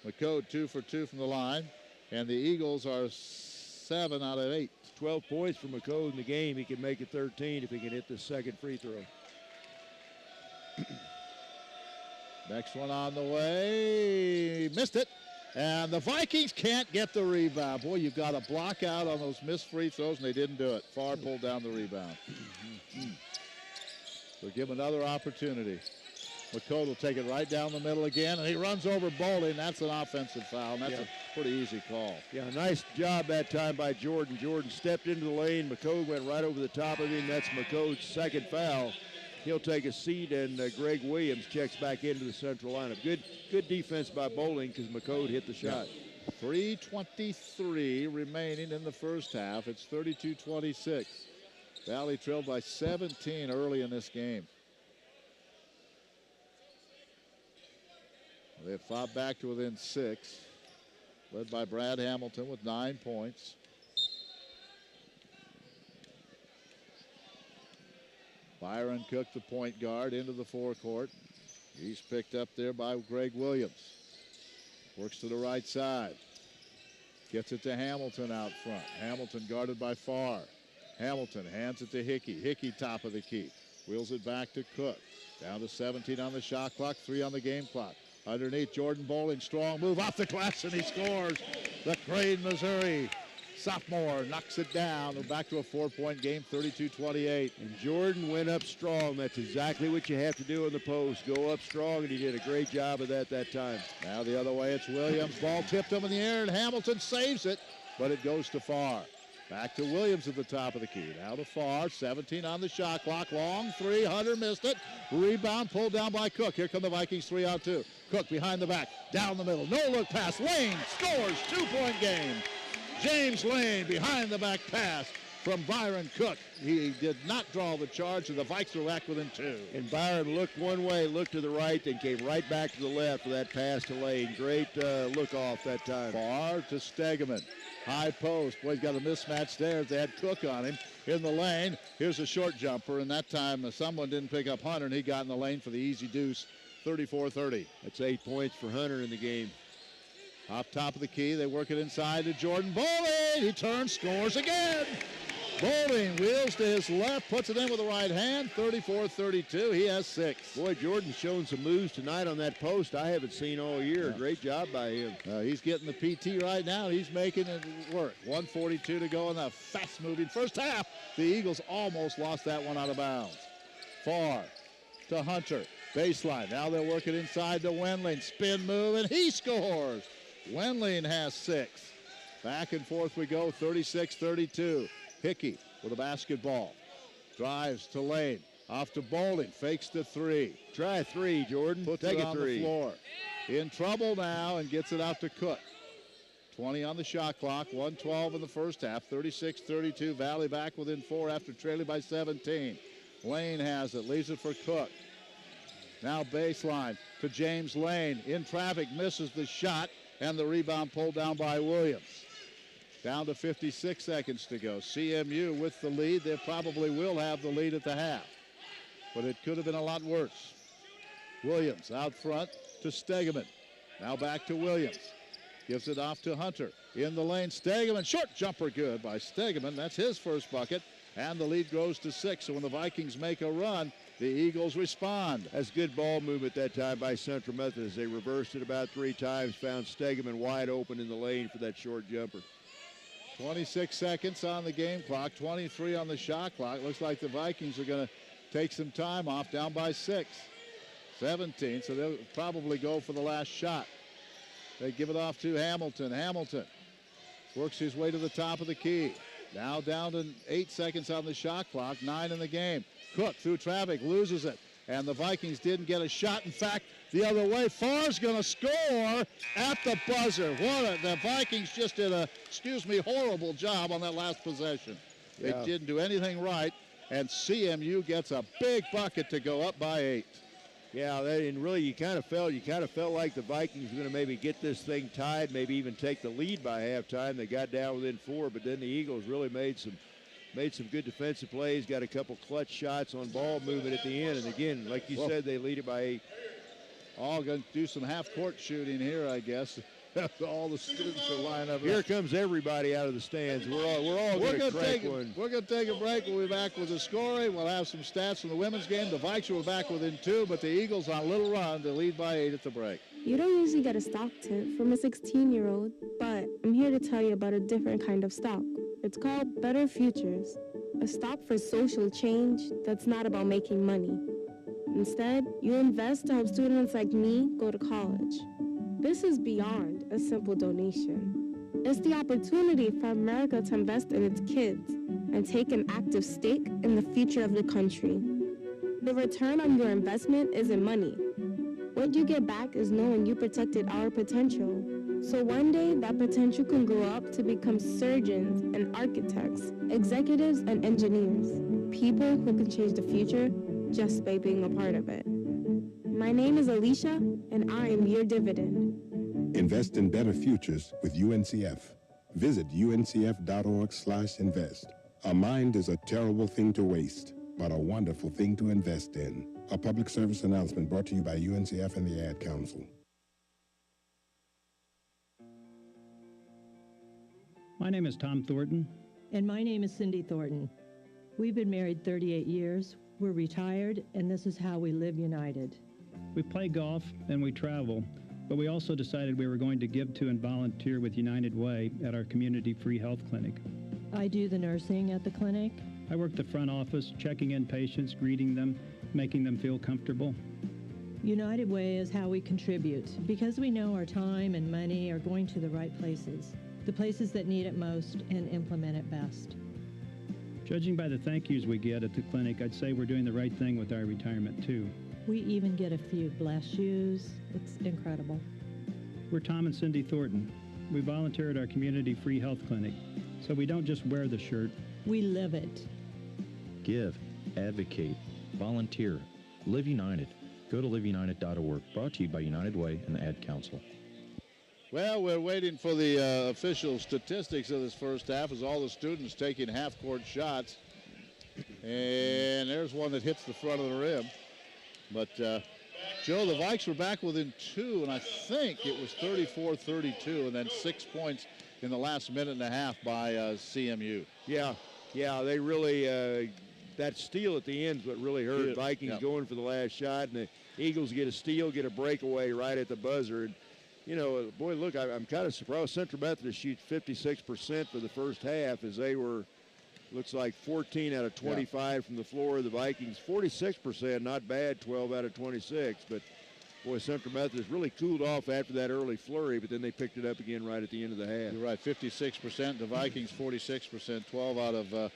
McCode 2 for 2 from the line. And the Eagles are 7 out of 8. 12 points for McCode in the game. He can make it 13 if he can hit the second free throw. Next one on the way. Missed it. And the Vikings can't get the rebound. Boy, you've got to block out on those missed free throws, and they didn't do it. Farr pulled down the rebound. So give him another opportunity. McCode will take it right down the middle again, and he runs over Bowling. That's an offensive foul, and that's a pretty easy call. Yeah, nice job that time by Jordan. Jordan stepped into the lane. McCode went right over the top of him. That's McCode's second foul. He'll take a seat, and Greg Williams checks back into the central lineup. Good defense by Bowling because McCode hit the shot. 3:23 remaining in the first half. It's 32-26. Valley trailed by 17 early in this game. They fought back to within 6, led by Brad Hamilton with 9 points. Byron Cook, the point guard, into the forecourt. He's picked up there by Greg Williams. Works to the right side. Gets it to Hamilton out front. Hamilton guarded by Farr. Hamilton hands it to Hickey. Hickey top of the key. Wheels it back to Cook. Down to 17 on the shot clock, 3 on the game clock. Underneath, Jordan Bowling, strong move off the glass, and he scores. The Crane, Missouri sophomore knocks it down. We're back to a 4-point game, 32-28. And Jordan went up strong. That's exactly what you have to do in the post. Go up strong, and he did a great job of that time. Now the other way, it's Williams. Ball tipped him in the air, and Hamilton saves it, but it goes to Farr. Back to Williams at the top of the key. Now to Farr, 17 on the shot clock. Long 3, Hunter missed it. Rebound pulled down by Cook. Here come the Vikings 3 on 2. Cook behind the back, down the middle. No look pass. Lane scores, 2-point game. James Lane behind the back pass from Byron Cook. He did not draw the charge, and the Vikes were back within 2. And Byron looked one way, looked to the right, then came right back to the left for that pass to Lane. Great look off that time. Farr to Stegeman. High post. Boy, he's got a mismatch there. They had Cook on him in the lane. Here's a short jumper, and that time someone didn't pick up Hunter, and he got in the lane for the easy deuce 34-30. That's 8 points for Hunter in the game. Off top of the key, they work it inside to Jordan Bowling. He turns, scores again. Bowling wheels to his left, puts it in with the right hand, 34-32. He has 6. Boy, Jordan's shown some moves tonight on that post I haven't seen all year. Yeah. Great job by him. He's getting the PT right now. He's making it work. 1:42 to go in the fast-moving first half. The Eagles almost lost that one out of bounds. Far to Hunter. Baseline. Now they'll work it inside to Wendling. Spin move, and he scores. Wendling has 6. Back and forth we go, 36-32. Hickey with a basketball. Drives to Lane. Off to Bowling. Fakes the 3. Try a 3, Jordan. Puts Take it a on 3. the floor. In trouble now and gets it out to Cook. 20 on the shot clock. 1:12 in the first half. 36-32. Valley back within 4 after trailing by 17. Lane has it. Leaves it for Cook. Now baseline to James Lane. In traffic. Misses the shot. And the rebound pulled down by Williams. Down to 56 seconds to go. CMU with the lead. They probably will have the lead at the half. But it could have been a lot worse. Williams out front to Stegeman. Now back to Williams. Gives it off to Hunter. In the lane, Stegeman. Short jumper good by Stegeman. That's his first bucket. And the lead grows to 6. So when the Vikings make a run, the Eagles respond. That's good ball movement that time by Central Methodist. They reversed it about 3 times, found Stegeman wide open in the lane for that short jumper. 26 seconds on the game clock, 23 on the shot clock. Looks like the Vikings are going to take some time off, down by 6. 17, so they'll probably go for the last shot. They give it off to Hamilton. Hamilton works his way to the top of the key. Now down to 8 seconds on the shot clock, 9 in the game. Cook through traffic, loses it. And the Vikings didn't get a shot. In fact, the other way, Farr's going to score at the buzzer. The Vikings just did a, horrible job on that last possession. They didn't do anything right, and CMU gets a big bucket to go up by 8. Yeah, and really you kind of felt like the Vikings were going to maybe get this thing tied, maybe even take the lead by halftime. They got down within 4, but then the Eagles really made some good defensive plays, got a couple clutch shots on ball movement at the end. And again, like you said, they lead it by 8. All going to do some half-court shooting here, I guess. All the students are lining up. Here comes everybody out of the stands. We're all going to crack one. We're going to take a break. We'll be back with the scoring. We'll have some stats from the women's game. The Vikes will be back within 2, but the Eagles on a little run. They lead by 8 at the break. You don't usually get a stock tip from a 16-year-old, but I'm here to tell you about a different kind of stock. It's called Better Futures, a stock for social change that's not about making money. Instead, you invest to help students like me go to college. This is beyond a simple donation. It's the opportunity for America to invest in its kids and take an active stake in the future of the country. The return on your investment isn't money. What you get back is knowing you protected our potential. So one day, that potential can grow up to become surgeons and architects, executives and engineers, people who can change the future just by being a part of it. My name is Alicia, and I am your dividend. Invest in better futures with UNCF. Visit uncf.org/invest. A mind is a terrible thing to waste, but a wonderful thing to invest in. A public service announcement brought to you by UNCF and the Ad Council. My name is Tom Thornton. And my name is Cindy Thornton. We've been married 38 years. We're retired, and this is how we live united. We play golf and we travel, but we also decided we were going to give to and volunteer with United Way at our community free health clinic. I do the nursing at the clinic. I work the front office, checking in patients, greeting them, making them feel comfortable. United Way is how we contribute, because we know our time and money are going to the right places, the places that need it most and implement it best. Judging by the thank yous we get at the clinic, I'd say we're doing the right thing with our retirement too. We even get a few bless yous. It's incredible. We're Tom and Cindy Thornton. We volunteer at our community free health clinic, so we don't just wear the shirt. We live it. Give, advocate, volunteer, live united. Go to liveunited.org. Brought to you by United Way and the Ad Council. Well, we're waiting for the official statistics of this first half as all the students taking half-court shots. And there's one that hits the front of the rim. But Joe, the Vikes were back within 2, and I think it was 34-32, and then 6 points in the last minute and a half by CMU. Yeah, they really, that steal at the end is what really hurt. Vikings going for the last shot, and the Eagles get a steal, get a breakaway right at the buzzer. And, you know, boy, look, I'm kind of surprised. Central Methodist shoots 56% for the first half as they were, looks like 14 out of 25 from the floor. The Vikings, 46%, not bad, 12 out of 26. But, boy, Central Methodist really cooled off after that early flurry, but then they picked it up again right at the end of the half. You're right, 56%. The Vikings, 46%, 12 out of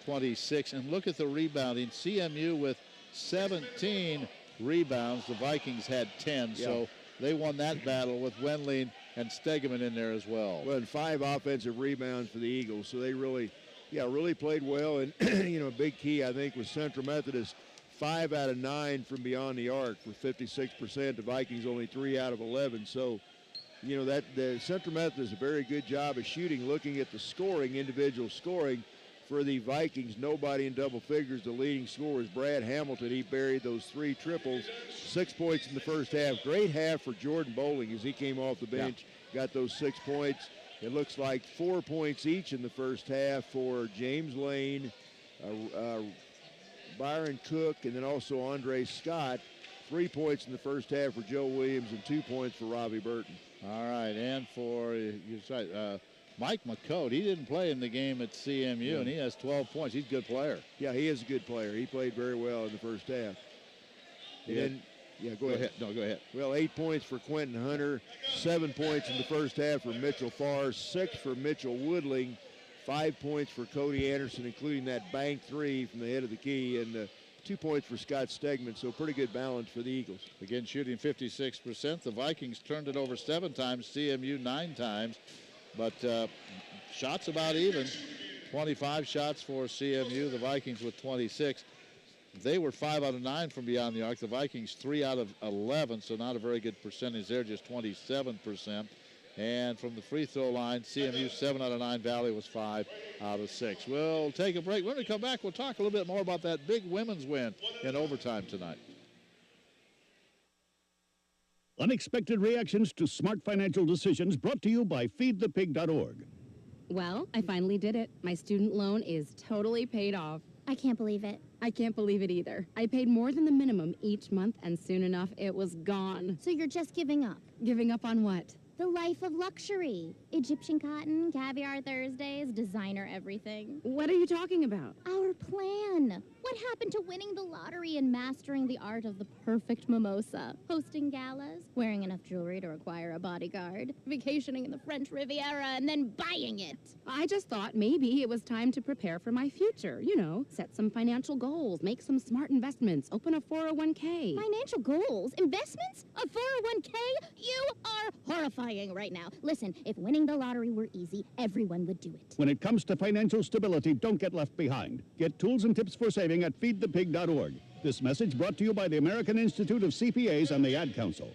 26. And look at the rebounding. CMU with 17 rebounds. The Vikings had 10, so they won that battle with Wendling and Stegeman in there as well. Well, and 5 offensive rebounds for the Eagles, so they really played well. And, you know, a big key, I think, was Central Methodist, 5 out of 9 from beyond the arc for 56%. The Vikings only 3 out of 11. So, you know, that the Central Methodist does a very good job of shooting. Looking at the scoring, individual scoring for the Vikings, nobody in double figures. The leading scorer is Brad Hamilton. He buried those 3 triples, 6 points in the first half. Great half for Jordan Bowling as he came off the bench, got those 6 points. It looks like 4 points each in the first half for James Lane, Byron Cook, and then also Andre Scott. 3 points in the first half for Joe Williams and 2 points for Robbie Burton. All right, and for Mike McCote, he didn't play in the game at CMU, and he has 12 points. He's a good player. Yeah, he is a good player. He played very well in the first half. Go ahead. No, go ahead. Well, 8 points for Quentin Hunter, 7 points in the first half for Mitchell Farr, 6 for Mitchell Woodling, 5 points for Cody Anderson, including that bank 3 from the head of the key, and 2 points for Scott Stegman. So pretty good balance for the Eagles. Again, shooting 56%. The Vikings turned it over 7 times, CMU 9 times. But shots about even. 25 shots for CMU, the Vikings with 26. They were 5 out of 9 from beyond the arc. The Vikings 3 out of 11, so not a very good percentage there, just 27%. And from the free throw line, CMU 7 out of 9. Valley was 5 out of 6. We'll take a break. When we come back, we'll talk a little bit more about that big women's win in overtime tonight. Unexpected reactions to smart financial decisions brought to you by feedthepig.org. Well, I finally did it. My student loan is totally paid off. I can't believe it. I can't believe it either. I paid more than the minimum each month, and soon enough, it was gone. So you're just giving up? Giving up on what? The life of luxury. Egyptian cotton, caviar Thursdays, designer everything. What are you talking about? Our plan. What happened to winning the lottery and mastering the art of the perfect mimosa? Hosting galas, wearing enough jewelry to require a bodyguard, vacationing in the French Riviera, and then buying it. I just thought maybe it was time to prepare for my future. You know, set some financial goals, make some smart investments, open a 401k. Financial goals? Investments? A 401k? You are horrifying right now. Listen, if winning the lottery were easy, everyone would do it. When it comes to financial stability, don't get left behind. Get tools and tips for saving at feedthepig.org. This message brought to you by the American Institute of CPAs and the Ad Council.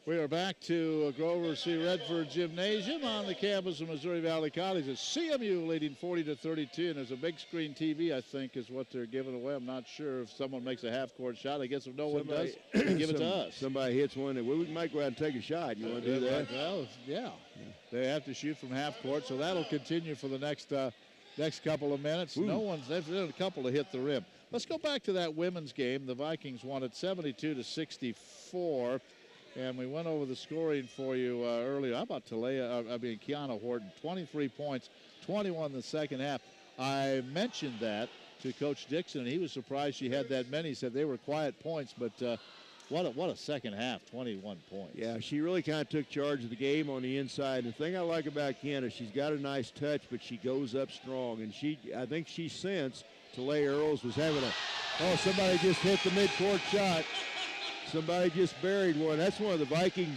We are back to Grover C. Redford Gymnasium on the campus of Missouri Valley College. It's CMU leading 40-32, and there's a big screen TV, I think, is what they're giving away. I'm not sure if someone makes a half-court shot. I guess if no one does, they give it to us. Somebody hits one, and we might go out and take a shot. You want to do that? Well, yeah. They have to shoot from half-court, so that'll continue for the next couple of minutes. Ooh. They've done a couple to hit the rim. Let's go back to that women's game. The Vikings won it 72-64. And we went over the scoring for you earlier. How about Kiana Horton? 23 points, 21 in the second half. I mentioned that to Coach Dixon, and he was surprised she had that many. He said they were quiet points, but what a second half, 21 points. Yeah, she really kind of took charge of the game on the inside. The thing I like about Kiana, she's got a nice touch, but she goes up strong. And I think she sensed Talay Earls was having somebody just hit the midcourt shot. Somebody just buried one. That's one of the Viking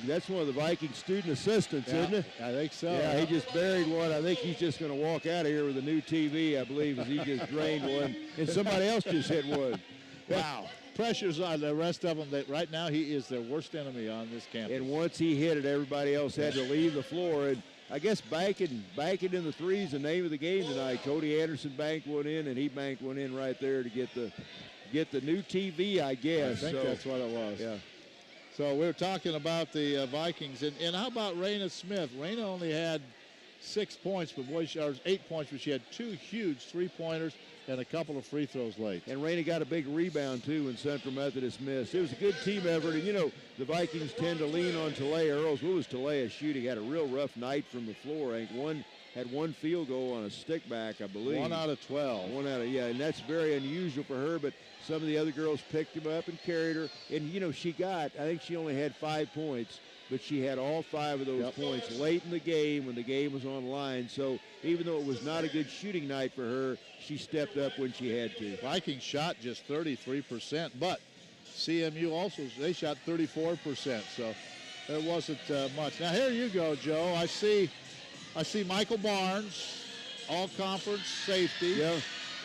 student assistants, isn't it? I think so. Yeah, he just buried one. I think he's just going to walk out of here with a new TV, I believe, as he just drained one. And somebody else just hit one. Wow. Pressure's on the rest of them. Right now, he is their worst enemy on this campus. And once he hit it, everybody else had to leave the floor. And I guess banking in the threes, the name of the game tonight. Cody Anderson banked one in, and he banked one in right there to get the get the new TV, I guess. I think that's what it was. Yeah. So we're talking about the Vikings. And how about Raina Smith? Raina only had 6 points, but boy, or 8 points, but she had 2 huge three-pointers and a couple of free throws late. And Raina got a big rebound, too, when Central Methodist missed. It was a good team effort. And, you know, the Vikings tend to lean on Talia Earls. What was Talia shooting? Had a real rough night from the floor. I think had one field goal on a stick back, I believe. 1 out of 12. And that's very unusual for her, but some of the other girls picked him up and carried her. And, you know, I think she only had 5 points, but she had all 5 of those points late in the game when the game was on line. So even though it was not a good shooting night for her, she stepped up when she had to. Vikings shot just 33%, but CMU also, they shot 34%, so there wasn't much. Now here you go, Joe. I see Michael Barnes, all-conference safety. Yeah.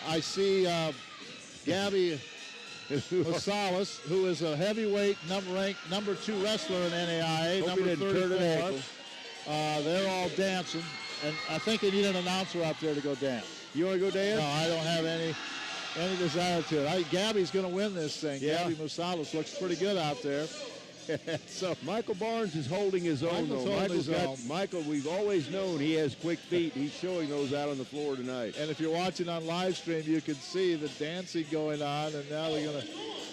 I see Gabby Rosales, who is a heavyweight ranked number 2 wrestler in NAIA, number 34. They're all dancing, and I think they need an announcer out there to go dance. You want to go dance? No, I don't have any desire to. Gabby's going to win this thing. Yeah. Gabby Rosales looks pretty good out there. So Michael Barnes is holding his own, though. Michael, we've always known he has quick feet. He's showing those out on the floor tonight. And if you're watching on live stream, you can see the dancing going on, and now they're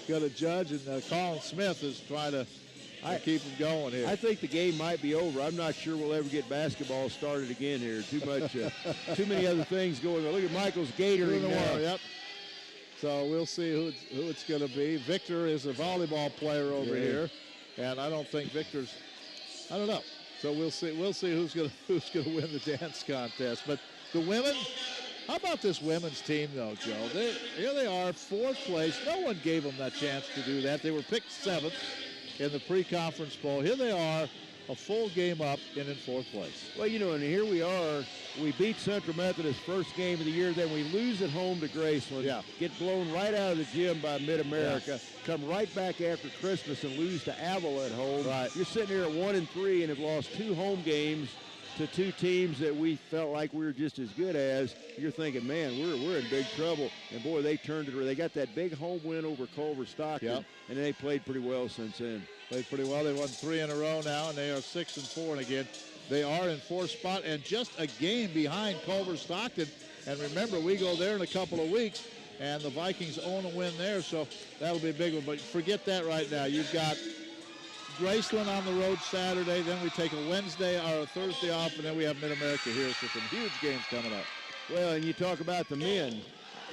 going to judge, and Colin Smith is trying to keep them going here. I think the game might be over. I'm not sure we'll ever get basketball started again here. Too many other things going on. Look at Michael's gatoring now. Yep. So we'll see who it's going to be. Victor is a volleyball player over here. And I don't think Victor's, I don't know. So we'll see who's going to win the dance contest. But the women, how about this women's team though, Joe? Here they are, 4th place. No one gave them that chance to do that. They were picked 7th in the pre-conference poll. Here they are, a full game up and in 4th place. Well, you know, and here we are. We beat Central Methodist first game of the year. Then we lose at home to Graceland. Yeah. Get blown right out of the gym by Mid-America. Yeah. Come right back after Christmas and lose to Avila at home. Right. You're sitting here at 1-3 and have lost 2 home games to 2 teams that we felt like we were just as good as. You're thinking, man, we're in big trouble. And boy, they turned it around. They got that big home win over Culver Stockton, and they played pretty well since then. Played pretty well. They won 3 in a row now, and they are 6-4. And again, they are in 4th spot and just a game behind Culver Stockton. And remember, we go there in a couple of weeks, and the Vikings own a win there, so that'll be a big one. But forget that right now. You've got Graceland on the road Saturday, then we take a Wednesday or a Thursday off, and then we have Mid-America here, so some huge games coming up. Well, and you talk about the men.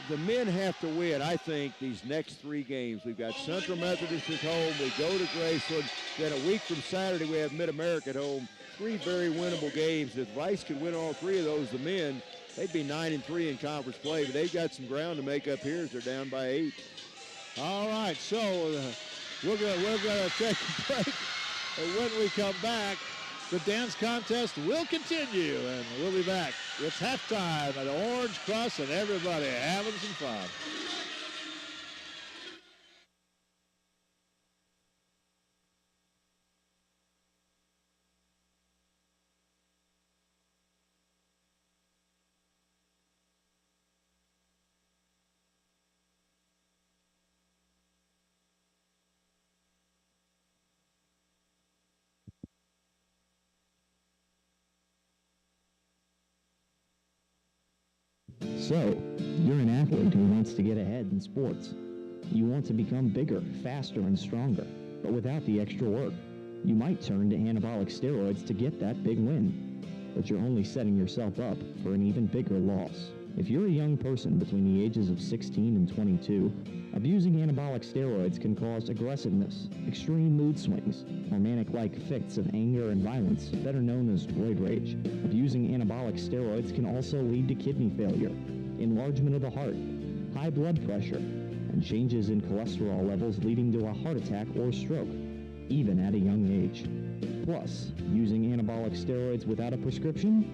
The men have to win, I think, these next 3 games. We've got Central Methodist at home. We go to Graceland. Then a week from Saturday, we have Mid-America at home. 3 very winnable games. If Rice could win all 3 of those, the men, they'd be 9-3 in conference play. But they've got some ground to make up here as they're down by 8. All right, so we're gonna take a break. And when we come back, the dance contest will continue, and we'll be back. It's halftime at Orange Cross, and everybody having some fun. So, you're an athlete who wants to get ahead in sports. You want to become bigger, faster, and stronger, but without the extra work. You might turn to anabolic steroids to get that big win, but you're only setting yourself up for an even bigger loss. If you're a young person between the ages of 16 and 22, abusing anabolic steroids can cause aggressiveness, extreme mood swings, or manic-like fits of anger and violence, better known as roid rage. Abusing anabolic steroids can also lead to kidney failure, enlargement of the heart, high blood pressure, and changes in cholesterol levels leading to a heart attack or stroke, even at a young age. Plus, using anabolic steroids without a prescription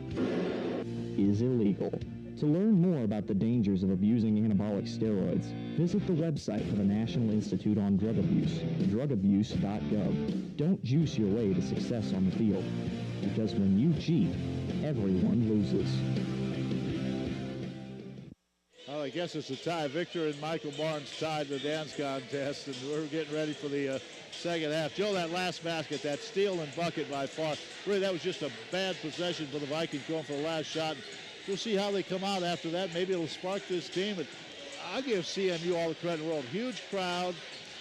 is illegal. To learn more about the dangers of abusing anabolic steroids, visit the website for the National Institute on Drug Abuse, drugabuse.gov. Don't juice your way to success on the field, because when you cheat, everyone loses. All Well, I guess it's a tie. Victor and Michael Barnes tied the dance contest, and we're getting ready for the second half. Joe, that last basket, that steal and bucket by far, really that was just a bad possession for the Vikings going for the last shot. We'll see how they come out after that. Maybe it'll spark this team, but I'll give CMU all the credit in the world. Huge crowd,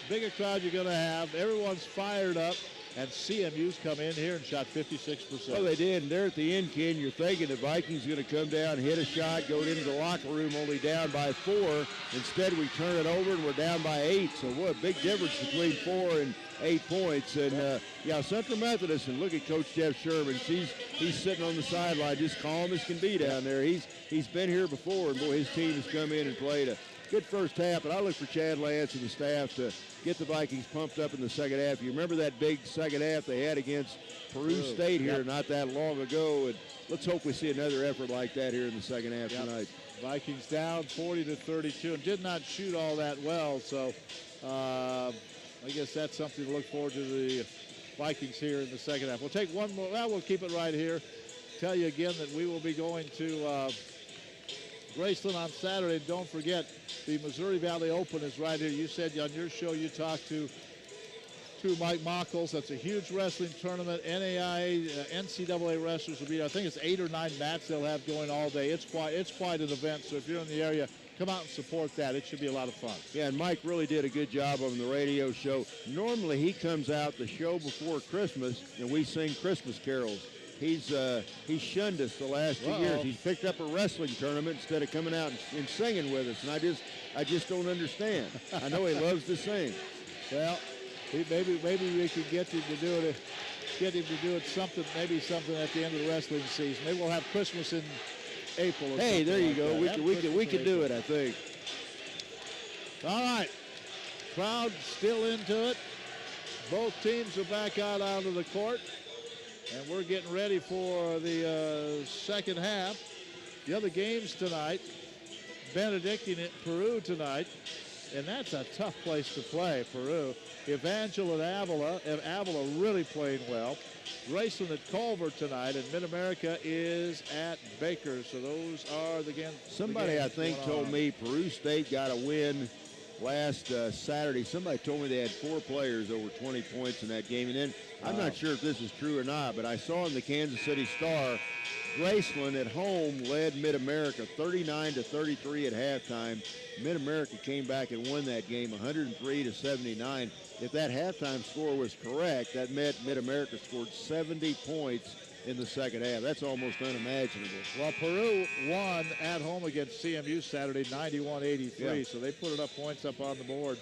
bigger crowd you're going to have. Everyone's fired up. And CMU's come in here and shot 56%. Well, they did, and there at the end, Ken, you're thinking the Vikings going to come down, hit a shot, go into the locker room only down by 4. Instead, we turn it over, and we're down by 8. So what a big difference between 4 and 8 points. And, Central Methodist, and look at Coach Jeff Sherman. He's sitting on the sideline just calm as can be down there. He's been here before, and, boy, his team has come in and played a good first half. And I look for Chad Lance and the staff to get the Vikings pumped up in the second half. You remember that big second half they had against Peru State here not that long ago, and let's hope we see another effort like that here in the second half tonight. Vikings down 40-32 and did not shoot all that well, so I guess that's something to look forward to the Vikings here in the second half. We'll take one more. Well, we'll keep it right here. Tell you again that we will be going to Graceland on Saturday. Don't forget, the Missouri Valley Open is right here. You said on your show you talked to Mike Mockles. That's a huge wrestling tournament. NAIA, NCAA wrestlers will be, I think it's 8 or 9 mats they'll have going all day. It's quite an event, so if you're in the area, come out and support that. It should be a lot of fun. Yeah, and Mike really did a good job on the radio show. Normally he comes out the show before Christmas, and we sing Christmas carols. He's shunned us the last 2 years. He's picked up a wrestling tournament instead of coming out and singing with us, and I just don't understand. I know he loves to sing. Well, maybe we could get him to do it. Something at the end of the wrestling season. Maybe we'll have Christmas in April. Hey, there you go. We could do it, I think. All right, crowd still into it. Both teams are back out onto the court. And we're getting ready for the second half. The other games tonight, Benedictine at Peru tonight, and that's a tough place to play, Peru. Evangel at Avila really playing well. Graceland at Culver tonight, and Mid-America is at Baker. So those are the games. Somebody, I think, told me Peru State got a win last Saturday. Somebody told me they had 4 players over 20 points in that game. And then I'm not sure if this is true or not, but I saw in the Kansas City Star, Graceland at home led Mid-America 39-33 at halftime. Mid-America came back and won that game 103-79. If that halftime score was correct, that meant Mid-America scored 70 points in the second half. That's almost unimaginable. Well, Peru won at home against CMU Saturday, 91-83. Yeah. So they put enough points up on the board,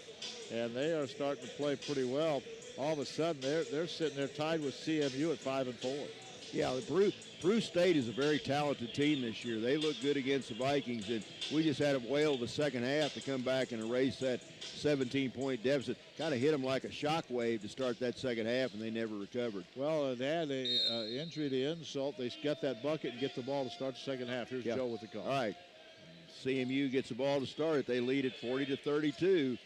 and they are starting to play pretty well. All of a sudden, they're sitting there tied with CMU at 5-4. Yeah, Peru State is a very talented team this year. They look good against the Vikings, and we just had them whale the second half to come back and erase that 17-point deficit. Kind of hit them like a shockwave to start that second half, and they never recovered. Well, they had an injury to insult. They got that bucket and get the ball to start the second half. Here's Joe with the call. All right. CMU gets the ball to start. They lead at 40-32.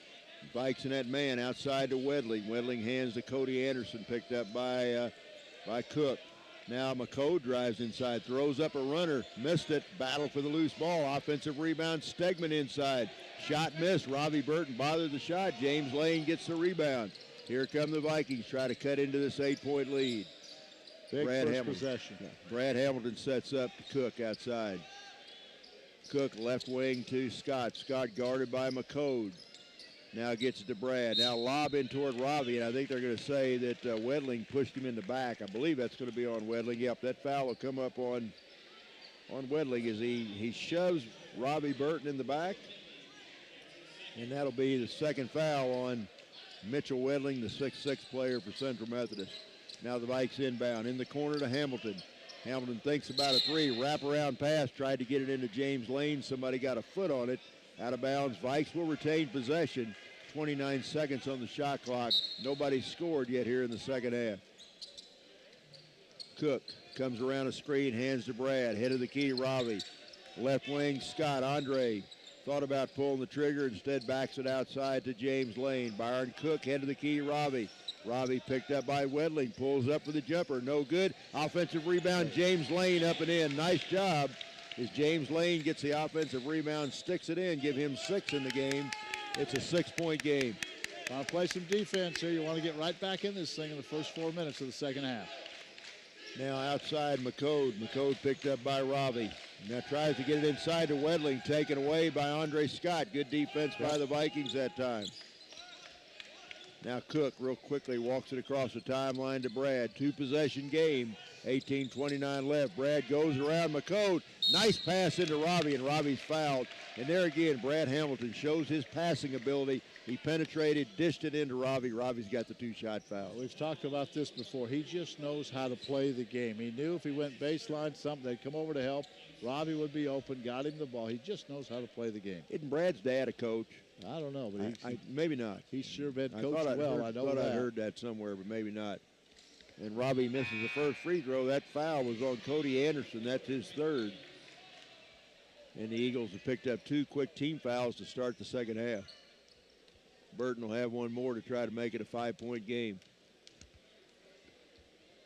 Vikes in that man outside to Wedling. Wedling hands to Cody Anderson, picked up by Cook. Now McCode drives inside, throws up a runner, missed it, battle for the loose ball, offensive rebound, Stegman inside. Shot missed, Robbie Burton bothered the shot, James Lane gets the rebound. Here come the Vikings, try to cut into this 8-point lead. Big first possession. Brad Hamilton sets up to Cook outside. Cook left wing to Scott. Scott guarded by McCode. Now gets it to Brad. Now lob in toward Robbie, and I think they're going to say that Wedling pushed him in the back. I believe that's going to be on Wedling. Yep, that foul will come up on Wedling as he shoves Robbie Burton in the back. And that'll be the second foul on Mitchell Wedling, the 6'6" player for Central Methodist. Now the Vikes inbound in the corner to Hamilton. Hamilton thinks about a three, wraparound pass, tried to get it into James Lane. Somebody got a foot on it. Out of bounds. Vikes will retain possession. 29 seconds on the shot clock. Nobody scored yet here in the second half. Cook comes around a screen, hands to Brad. Head of the key, Robbie. Left wing, Scott. Andre thought about pulling the trigger, instead backs it outside to James Lane. Byron Cook, head of the key, Robbie. Robbie picked up by Wedling, pulls up for the jumper. No good. Offensive rebound, James Lane up and in. Nice job as James Lane gets the offensive rebound, sticks it in, give him 6 in the game. It's a 6-point game. Want to play some defense here. You want to get right back in this thing in the first 4 minutes of the second half. Now outside McCode. McCode picked up by Ravi. Now tries to get it inside to Wedling, taken away by Andre Scott. Good defense by the Vikings that time. Now Cook real quickly walks it across the timeline to Brad. 2-possession game, 18:29 left. Brad goes around McCode. Nice pass into Ravi, and Ravi's fouled. And there again, Brad Hamilton shows his passing ability. He penetrated, dished it into Ravi. Ravi's got the 2-shot foul. We've talked about this before. He just knows how to play the game. He knew if he went baseline, something, they'd come over to help. Ravi would be open, got him the ball. He just knows how to play the game. Isn't Brad's dad a coach? I don't know, but maybe not. He's sure been coached well. I thought I heard that somewhere, but maybe not. And Ravi misses the first free throw. That foul was on Cody Anderson. That's his third. And the Eagles have picked up 2 quick team fouls to start the second half. Burton will have one more to try to make it a 5-point game.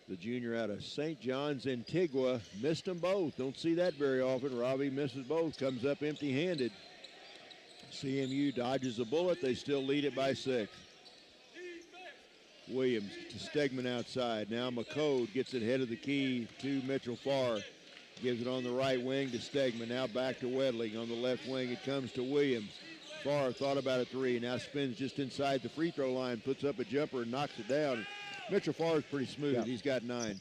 The junior out of St. John's, Antigua, missed them both. Don't see that very often. Ravi misses both, comes up empty-handed. CMU dodges a bullet. They still lead it by 6. Williams to Stegman outside. Now McCode gets it head of the key to Mitchell Farr. Gives it on the right wing to Stegman. Now back to Wedling. On the left wing, it comes to Williams. Farr thought about a 3. Now spins just inside the free throw line. Puts up a jumper and knocks it down. Mitchell Farr is pretty smooth. Yeah. He's got 9.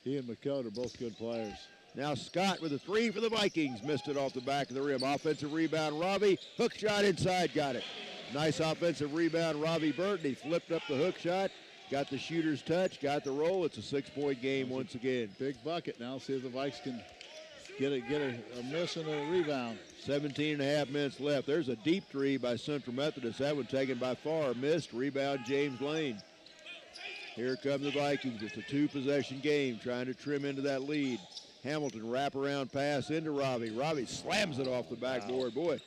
He and McCode are both good players. Now Scott with a 3 for the Vikings. Missed it off the back of the rim. Offensive rebound, Ravi. Hook shot inside, got it. Nice offensive rebound, Ravi Burton. He flipped up the hook shot. Got the shooter's touch, got the roll. It's a 6-point game once again. Big bucket now. See if the Vikes can get a miss and a rebound. 17.5 minutes left. There's a deep 3 by Central Methodist. That one taken by Farr. Missed. Rebound, James Lane. Here come the Vikings. It's a 2-possession game, trying to trim into that lead. Hamilton wraparound pass into Ravi. Ravi slams it off the backboard. Boy,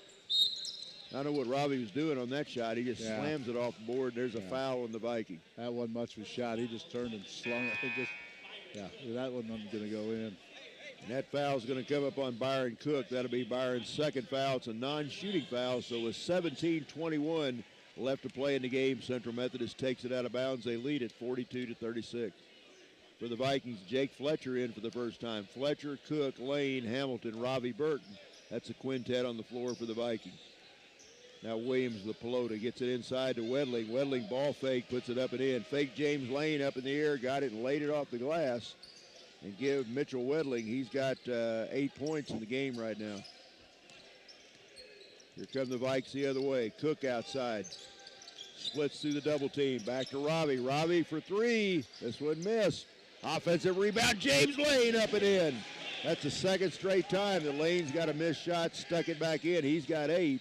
I don't know what Ravi was doing on that shot. He just slams it off the board. There's a foul on the Vikings. That wasn't much of a shot. He just turned and slung it. That one wasn't going to go in. And that foul is going to come up on Byron Cook. That'll be Byron's second foul. It's a non-shooting foul, so with 17:21 left to play in the game, Central Methodist takes it out of bounds. They lead it 42-36. For the Vikings, Jake Fletcher in for the first time. Fletcher, Cook, Lane, Hamilton, Ravi Burton. That's a quintet on the floor for the Vikings. Now Williams, the pelota, gets it inside to Wedling. Wedling ball fake, puts it up and in. Fake James Lane up in the air, got it and laid it off the glass. And give Mitchell Wedling, he's got 8 points in the game right now. Here come the Vikes the other way. Cook outside. Splits through the double team. Back to Ravi. Ravi for 3. This one missed. Offensive rebound. James Lane up and in. That's the second straight time that Lane's got a missed shot, stuck it back in. He's got 8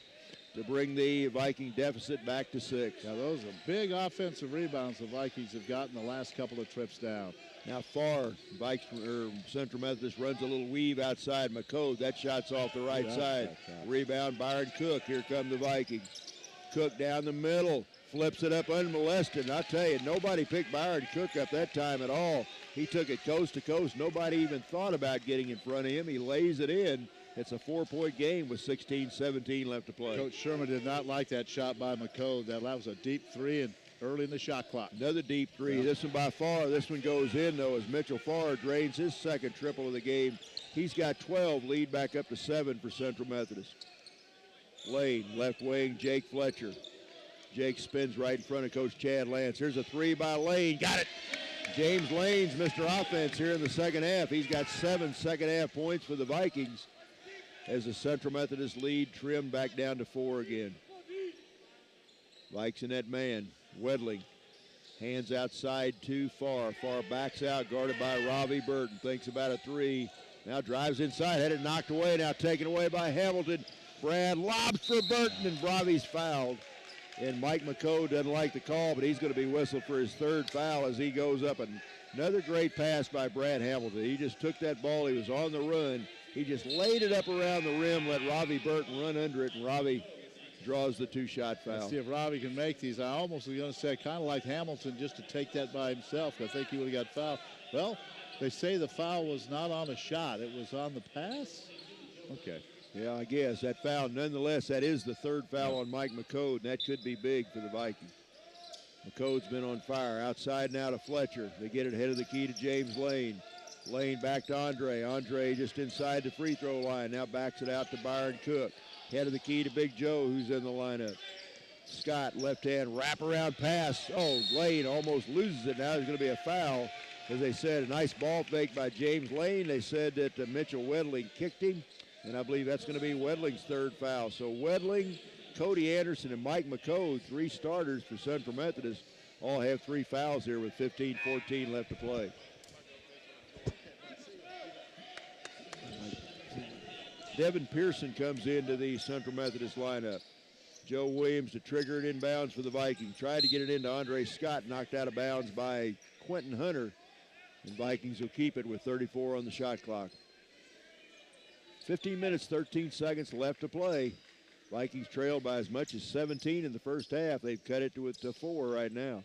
to bring the Viking deficit back to 6. Now those are big offensive rebounds the Vikings have gotten the last couple of trips down. Now Farr, Central Methodist runs a little weave outside McCode. That shot's off the right side. Rebound, Byron Cook. Here come the Vikings. Cook down the middle, flips it up unmolested. And I tell you, nobody picked Byron Cook up that time at all. He took it coast to coast. Nobody even thought about getting in front of him. He lays it in. It's a 4-point game with 16-17 left to play. Coach Sherman did not like that shot by McCode. That was a deep 3 and early in the shot clock. Another deep 3. This one by Farr. This one goes in, though, as Mitchell Farr drains his second triple of the game. He's got 12, lead back up to 7 for Central Methodist. Lane, left wing, Jake Fletcher. Jake spins right in front of Coach Chad Lance. Here's a 3 by Lane. Got it. James Lane's Mr. Offense here in the second half. He's got 7 second-half points for the Vikings as the Central Methodist lead trimmed back down to 4 again. Vikes in that man. Wedling, hands outside to Farr. Farr backs out, guarded by Ravi Burton. Thinks about a 3. Now drives inside, had it knocked away. Now taken away by Hamilton. Brad lobs for Burton, and Ravi's fouled. And Mike McCode doesn't like the call, but he's going to be whistled for his 3rd foul as he goes up. And another great pass by Brad Hamilton. He just took that ball. He was on the run. He just laid it up around the rim, let Ravi Burton run under it, and Ravi draws the 2-shot foul. Let's see if Ravi can make these. I almost was going to say kind of like Hamilton just to take that by himself. I think he would have got fouled. Well, they say the foul was not on a shot. It was on the pass. Okay. Yeah, I guess that foul. Nonetheless, that is the third foul on Mike McCode, and that could be big for the Vikings. McCode's been on fire. Outside now to Fletcher. They get it ahead of the key to James Lane. Lane back to Andre. Andre just inside the free throw line. Now backs it out to Byron Cook. Head of the key to Big Joe, who's in the lineup. Scott, left hand wraparound pass. Oh, Lane almost loses it. Now there's going to be a foul. As they said, a nice ball fake by James Lane. They said that Mitchell Wedling kicked him, and I believe that's going to be Wedling's third foul. So Wedling, Cody Anderson, and Mike McCode, 3 starters for Central Methodist, all have 3 fouls here with 15-14 left to play. Devin Pearson comes into the Central Methodist lineup. Joe Williams to trigger it inbounds for the Vikings. Tried to get it into Andre Scott, knocked out of bounds by Quentin Hunter. And Vikings will keep it with 34 on the shot clock. 15 minutes, 13 seconds left to play. Vikings trail by as much as 17 in the first half. They've cut it to 4 right now.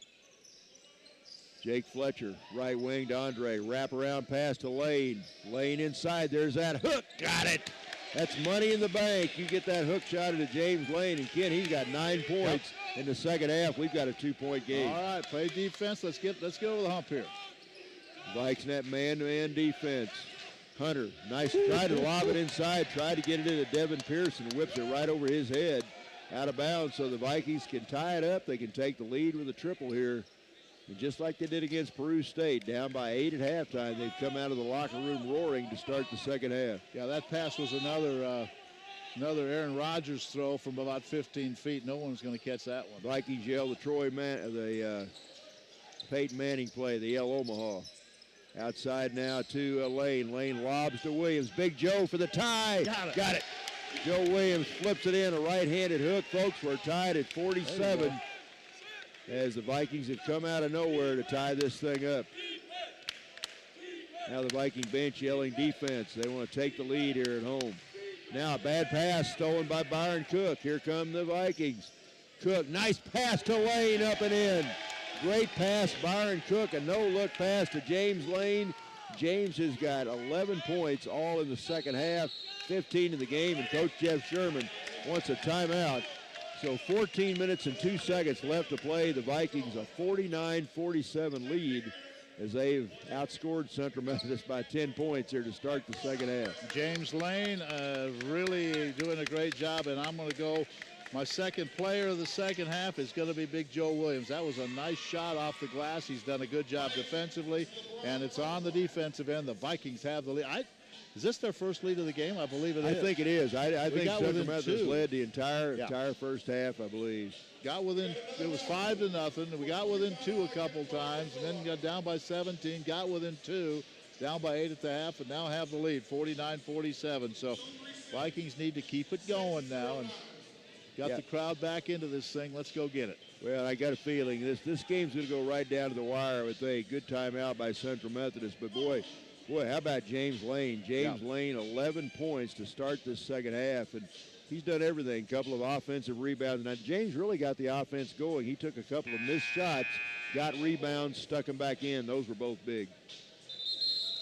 Jake Fletcher, right wing to Andre. Wraparound pass to Lane. Lane inside. There's that hook. Got it. That's money in the bank. You get that hook shot into James Lane, and Ken, he's got 9 points in the second half. We've got a 2-point game. All right, play defense. Let's get over the hump here. Vikes net man-to-man defense. Hunter, nice try to lob it inside, try to get it into Devin Pearson, whips it right over his head, out of bounds, so the Vikings can tie it up. They can take the lead with a triple here. And just like they did against Peru State, down by 8 at halftime, they've come out of the locker room roaring to start the second half. Yeah, that pass was another Aaron Rodgers throw from about 15 feet. No one's going to catch that one. Vikings yell the Peyton Manning play, they yell Omaha. Outside now to Lane. Lane lobs to Williams. Big Joe for the tie. Got it. Joe Williams flips it in, a right-handed hook. Folks, we're tied at 47 as the Vikings have come out of nowhere to tie this thing up. Now the Viking bench yelling defense. They want to take the lead here at home. Now a bad pass stolen by Byron Cook. Here come the Vikings. Cook, nice pass to Lane, up and in. Great pass, Byron Cook, a no-look pass to James Lane. James has got 11 points all in the second half, 15 in the game, and Coach Jeff Sherman wants a timeout. So 14 minutes and 2 seconds left to play. The Vikings a 49-47 lead as they've outscored Central Methodist by 10 points here to start the second half. James Lane really doing a great job, and I'm going to go. My second player of the second half is going to be Big Joe Williams. That was a nice shot off the glass. He's done a good job defensively, and it's on the defensive end. The Vikings have the lead. Is this their first lead of the game? I believe it is. I think it is. I think Central Methodist led the entire first half, I believe. Got within, it was 5-0. We got within 2 a couple times, and then got down by 17, got within 2, down by 8 at the half, and now have the lead, 49-47. So Vikings need to keep it going now, and got the crowd back into this thing. Let's go get it. Well, I got a feeling this game's going to go right down to the wire with a good timeout by Central Methodist. But boy, how about James Lane? James Lane, 11 points to start this second half, and he's done everything. A couple of offensive rebounds. Now, James really got the offense going. He took a couple of missed shots, got rebounds, stuck them back in. Those were both big.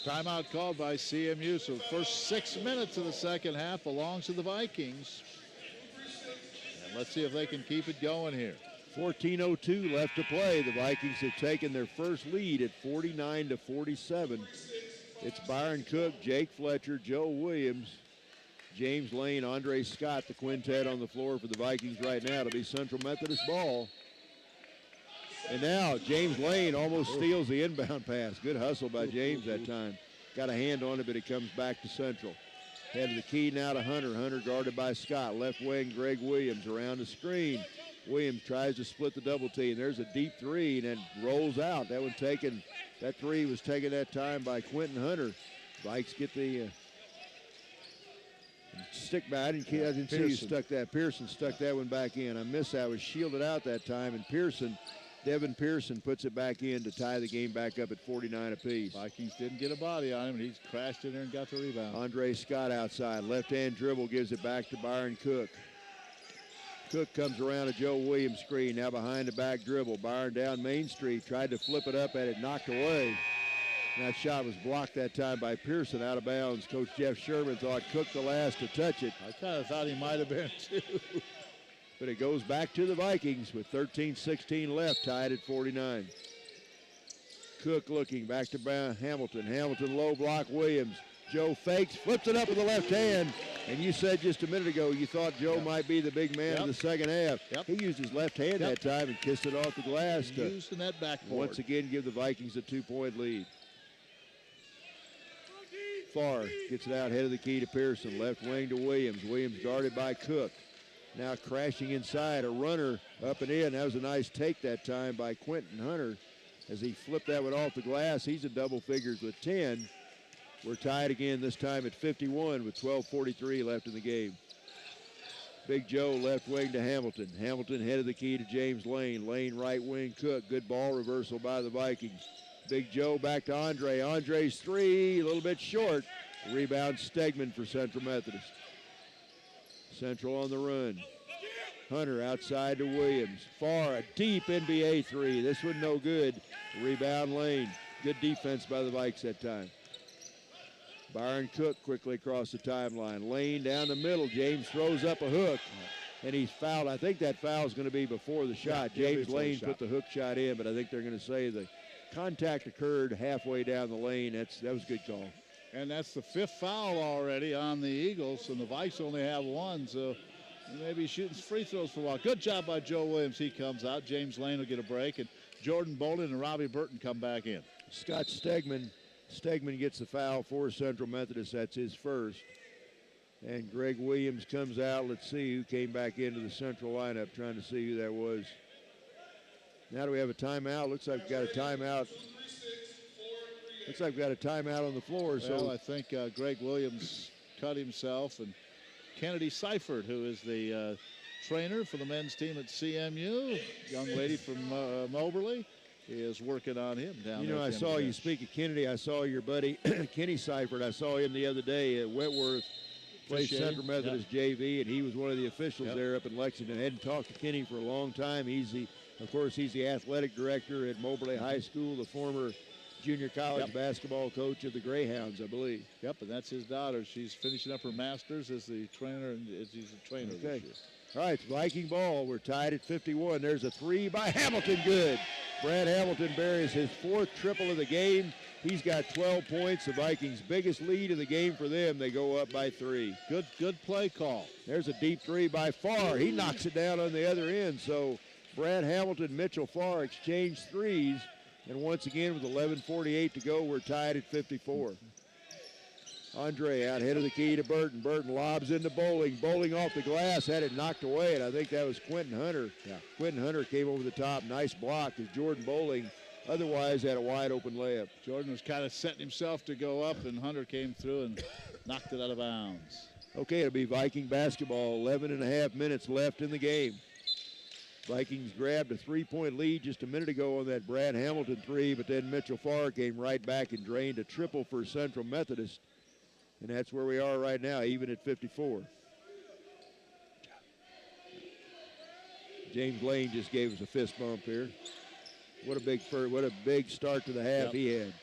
Timeout called by CMU. So the first 6 minutes of the second half belongs to the Vikings. And let's see if they can keep it going here. 14:02 left to play. The Vikings have taken their first lead at 49-47. It's Byron Cook, Jake Fletcher, Joe Williams, James Lane, Andre Scott, the quintet on the floor for the Vikings right now. It'll be Central Methodist ball. And now James Lane almost steals the inbound pass. Good hustle by James that time. Got a hand on it, but it comes back to Central. Head of the key now to Hunter. Hunter guarded by Scott. Left wing, Greg Williams around the screen. Williams tries to split the double team. There's a deep three and then rolls out. That three was taken that time by Quentin Hunter. Vikes get the stick back. I didn't see who stuck that. Pearson stuck that one back in. I missed that. I was shielded out that time, and Devin Pearson puts it back in to tie the game back up at 49 apiece. Vikings didn't get a body on him, and he's crashed in there and got the rebound. Andre Scott outside. Left-hand dribble gives it back to Byron Cook. Cook comes around a Joe Williams screen. Now behind the back dribble. Byron down Main Street. Tried to flip it up at it. Knocked away. That shot was blocked that time by Pearson, out of bounds. Coach Jeff Sherman thought Cook the last to touch it. I kind of thought he might have been too. But it goes back to the Vikings with 13-16 left, tied at 49. Cook looking back to Hamilton. Hamilton low block Williams. Joe fakes, flips it up with the left hand. And you said just a minute ago you thought Joe might be the big man of the second half. He used his left hand that time and kissed it off the glass to using that backboard. Once again give the Vikings a 2-point lead. Farr gets it out head of the key to Pearson. Left wing to Williams. Williams guarded by Cook. Now crashing inside, a runner up and in. That was a nice take that time by Quentin Hunter as he flipped that one off the glass. He's in double figures with 10. We're tied again, this time at 51 with 12:43 left in the game. Big Joe left wing to Hamilton. Hamilton head of the key to James Lane. Lane right wing Cook. Good ball reversal by the Vikings. Big Joe back to Andre. Andre's three, a little bit short. Rebound Stegman for Central Methodist. Central on the run. Hunter outside to Williams. Farr, a deep NBA three. This one no good. Rebound Lane. Good defense by the Vikes that time. Byron Cook quickly across the timeline. Lane down the middle. James throws up a hook, and he's fouled. I think that foul is going to be before the shot. James Lane put the hook shot in, but I think they're going to say the contact occurred halfway down the lane. That was a good call. And that's the 5th foul already on the Eagles, and the Vikes only have 1, so maybe shooting free throws for a while. Good job by Joe Williams. He comes out. James Lane will get a break, and Jordan Bolden and Robbie Burton come back in. Scott Stegman gets the foul for Central Methodist. That's his first. And Greg Williams comes out. Let's see who came back into the Central lineup, trying to see who that was. Now do we have a timeout? Looks like we've got a timeout. Looks like we've got a timeout on the floor. Well, so I think Greg Williams cut himself, and Kennedy Seifert, who is the trainer for the men's team at CMU, young lady from Moberly, is working on him down there. You know, I saw you speak of Kennedy. I saw your buddy Kenny Seifert. I saw him the other day at Wentworth. Played Central Methodist JV, and he was one of the officials there up in Lexington. I hadn't talked to Kenny for a long time. Of course, he's the athletic director at Moberly High School, the former junior college basketball coach of the Greyhounds, I believe. Yep, and that's his daughter. She's finishing up her master's as the trainer, and she's a trainer this year. All right, it's Viking ball. We're tied at 51. There's a three by Hamilton. Good. Brad Hamilton buries his 4th triple of the game. He's got 12 points. The Vikings' biggest lead of the game for them. They go up by 3. Good play call. There's a deep three by Farr. He knocks it down on the other end. So Brad Hamilton, Mitchell Farr exchange threes. And once again, with 11:48 to go, we're tied at 54. Andre out head of the key to Burton. Burton lobs into Bowling. Bowling off the glass, had it knocked away, and I think that was Quentin Hunter. Quentin Hunter came over the top. Nice block as Jordan Bowling otherwise had a wide open layup. Jordan was kind of setting himself to go up, and Hunter came through and knocked it out of bounds. Okay, it'll be Viking basketball. 11 and a half minutes left in the game. Vikings grabbed a 3-point lead just a minute ago on that Brad Hamilton three, but then Mitchell Farr came right back and drained a triple for Central Methodist. And that's where we are right now, even at 54. James Lane just gave us a fist bump here. What a big start to the half he had.